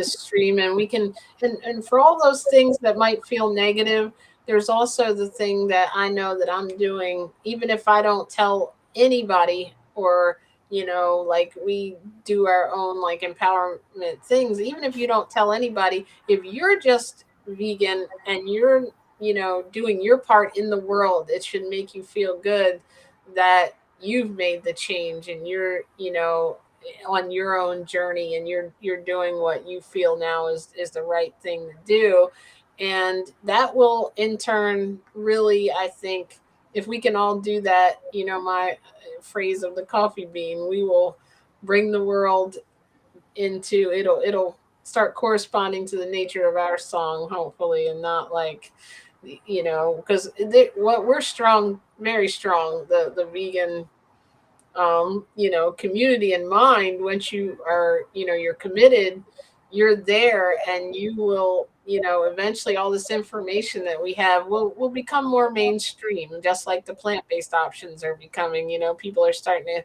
A: stream, and we can, and for all those things that might feel negative, there's also the thing that I know that I'm doing, even if I don't tell anybody, or like, we do our own like empowerment things. Even if you don't tell anybody, if you're just vegan and you're doing your part in the world, it should make you feel good that you've made the change, and you're on your own journey, and you're doing what you feel now is the right thing to do. And that will in turn, really, I think, if we can all do that, my phrase of the coffee bean, we will bring the world into, it'll start corresponding to the nature of our song, hopefully, and not like, because what we're strong, very strong, the vegan community in mind. Once you are, you're committed, you're there, and you will, eventually all this information that we have will become more mainstream, just like the plant-based options are becoming. People are starting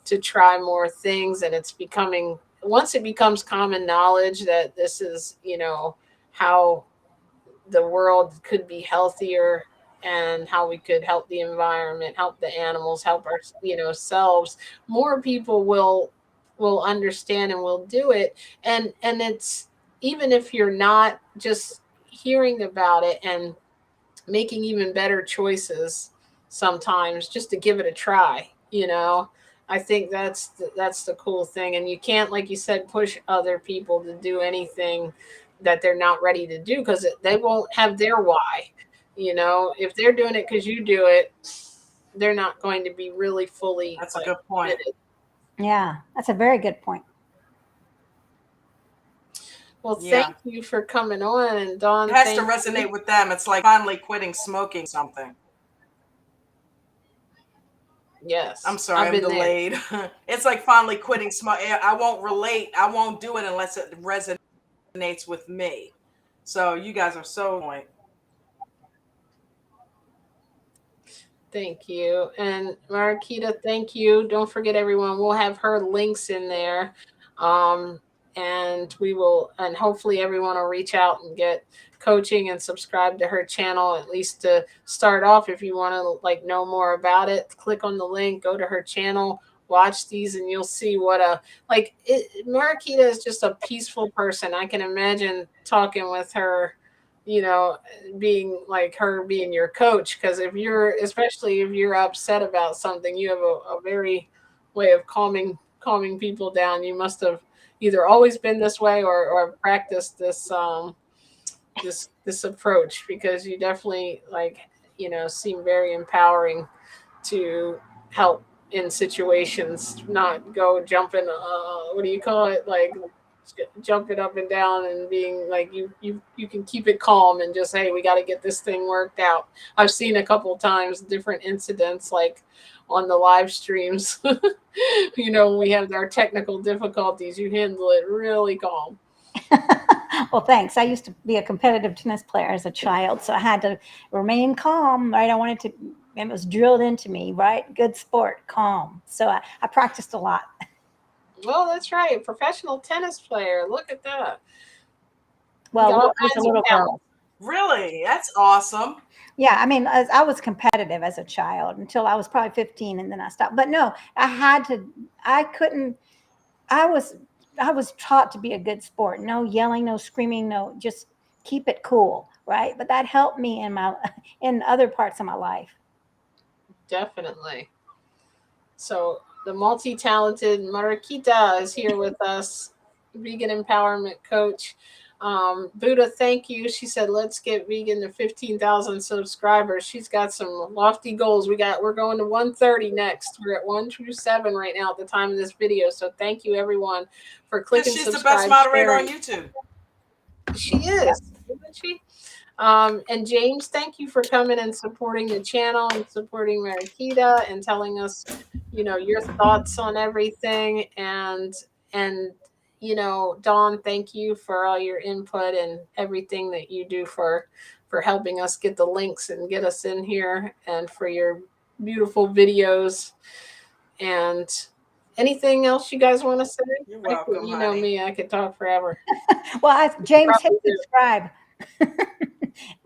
A: to try more things, and it's becoming, once it becomes common knowledge that this is, how the world could be healthier, and how we could help the environment, help the animals, help our, selves, more people will understand and will do it. And it's, even if you're not just hearing about it and making even better choices sometimes, just to give it a try. I think that's the cool thing. And you can't, like you said, push other people to do anything that they're not ready to do, because they won't have their why. If they're doing it because you do it, they're not going to be really fully
B: That's a
A: like
B: good point.
A: committed.
C: Yeah, that's a very good point.
A: Well,
B: Yeah.
A: thank you for coming on, and Dawn,
B: It has to
A: thank you.
B: resonate with them. It's like finally quitting smoking something. I'm
A: Yes,
B: sorry,
A: I've
B: I'm
A: been there.
B: delayed. It's like finally quitting smoking. I won't relate. I won't do it unless it resonates with me. So you guys are so point.
A: Thank you. And Mariquita, thank you. Don't forget, everyone, we'll have her links in there. Um, and we will, and hopefully everyone will reach out and get coaching and subscribe to her channel, at least to start off. If you want to like know more about it, click on the link, go to her channel, watch these, and you'll see what a, like it, Mariquita is just a peaceful person. I can imagine talking with her, you know, being like her being your coach, because if you're, especially if you're upset about something, you have a very way of calming people down. You must have either always been this way or practiced this approach, because you definitely, like, seem very empowering to help in situations, not go jumping, what do you call it, like jumping up and down, and being like, you can keep it calm and just, hey, we got to get this thing worked out. I've seen a couple times different incidents, like on the live streams. When we have our technical difficulties, you handle it really calm.
C: Well, thanks. I used to be a competitive tennis player as a child, so I had to remain calm, right? I wanted to, and it was drilled into me, right? Good sport, calm. So I practiced a lot.
A: Well, that's right. Professional tennis player. Look at that.
C: Well,
A: All
C: I was a
A: kinds of
C: little
A: talent.
C: girl.
B: Really? That's awesome.
C: Yeah, I mean, I was competitive as a child until I was probably 15, and then I stopped. But no, I couldn't, I was taught to be a good sport. No yelling, no screaming, no, just keep it cool, right? But that helped me in other parts of my life.
A: Definitely. So the multi-talented Mariquita is here with us, vegan empowerment coach. Buddha, thank you. She said, let's get vegan to 15,000 subscribers. She's got some lofty goals. We're going to 130 next. We're at 127 right now at the time of this video. So thank you everyone for clicking
B: She's
A: subscribe.
B: the best moderator
A: sharing.
B: on YouTube.
A: She is, isn't she? And James, thank you for coming and supporting the channel and supporting Mariquita and telling us, your thoughts on everything. And Dawn, thank you for all your input and everything that you do for helping us get the links and get us in here, and for your beautiful videos. And anything else you guys want to say?
B: You're welcome,
A: You know me, I could talk forever.
C: Well, James, hit
A: Probably do.
C: subscribe.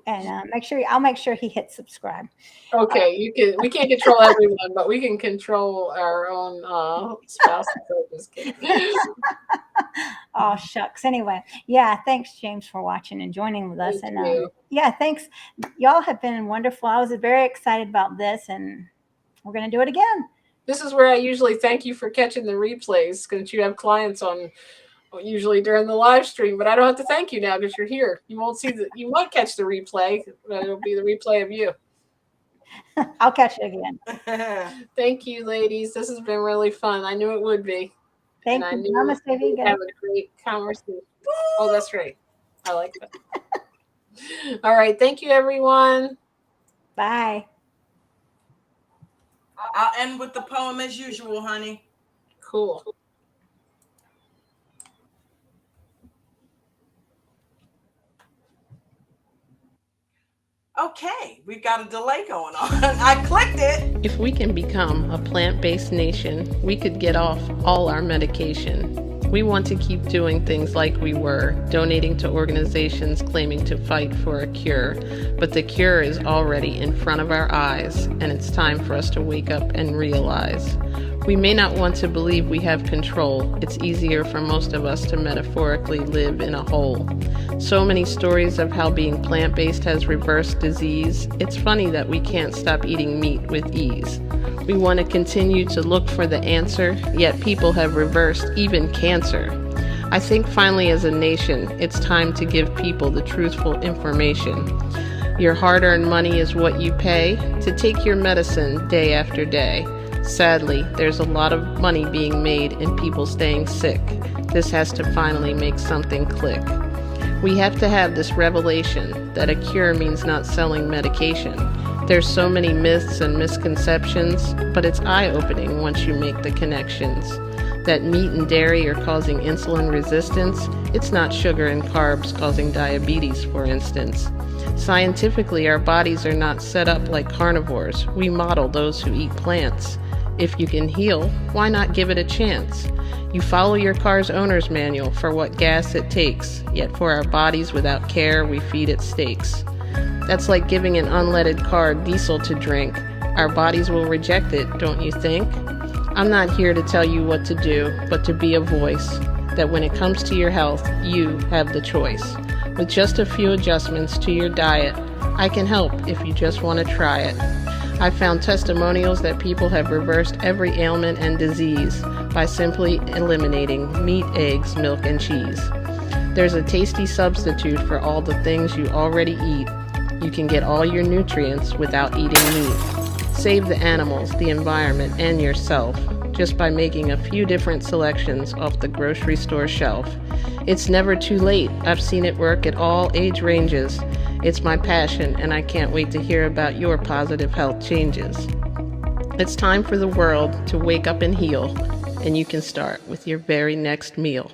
C: And I'll make sure he hits subscribe.
A: Okay, we can't control everyone, but we can control our own spouses. Just kidding.
C: Oh, shucks. Anyway, yeah, thanks, James, for watching and joining with us.
A: Thank
C: And
A: you.
C: yeah, thanks. Y'all have been wonderful. I was very excited about this, and we're going to do it again.
A: This is where I usually thank you for catching the replays, because you have clients on usually during the live stream, but I don't have to thank you now because you're here. You won't see you might catch the replay, but it'll be the replay of you.
C: I'll catch it again.
A: Thank you, ladies. This has been really fun. I knew it would be.
C: Thank
A: and
C: you.
A: I knew
C: Namaste,
A: we'd
C: vegan.
A: have a great conversation. Oh, that's right. I like that. All right. Thank you, everyone.
C: Bye.
B: I'll end with the poem as usual, honey.
A: Cool.
B: Okay, we've got a delay going on. I clicked it.
D: If we can become a plant-based nation, we could get off all our medication. We want to keep doing things like we were, donating to organizations claiming to fight for a cure. But the cure is already in front of our eyes, and it's time for us to wake up and realize. We may not want to believe we have control. It's easier for most of us to metaphorically live in a hole. So many stories of how being plant-based has reversed disease. It's funny that we can't stop eating meat with ease. We want to continue to look for the answer, yet people have reversed even cancer. I think finally as a nation, it's time to give people the truthful information. Your hard-earned money is what you pay to take your medicine day after day. Sadly, there's a lot of money being made in people staying sick. This has to finally make something click. We have to have this revelation that a cure means not selling medication. There's so many myths and misconceptions, but it's eye-opening once you make the connections. That meat and dairy are causing insulin resistance, it's not sugar and carbs causing diabetes, for instance. Scientifically, our bodies are not set up like carnivores. We model those who eat plants. If you can heal, why not give it a chance? You follow your car's owner's manual for what gas it takes, yet for our bodies without care, we feed it steaks. That's like giving an unleaded car diesel to drink. Our bodies will reject it, don't you think? I'm not here to tell you what to do, but to be a voice, that when it comes to your health, you have the choice. With just a few adjustments to your diet, I can help if you just want to try it. I found testimonials that people have reversed every ailment and disease by simply eliminating meat, eggs, milk, and cheese. There's a tasty substitute for all the things you already eat. You can get all your nutrients without eating meat. Save the animals, the environment, and yourself just by making a few different selections off the grocery store shelf. It's never too late. I've seen it work at all age ranges. It's my passion, and I can't wait to hear about your positive health changes. It's time for the world to wake up and heal, and you can start with your very next meal.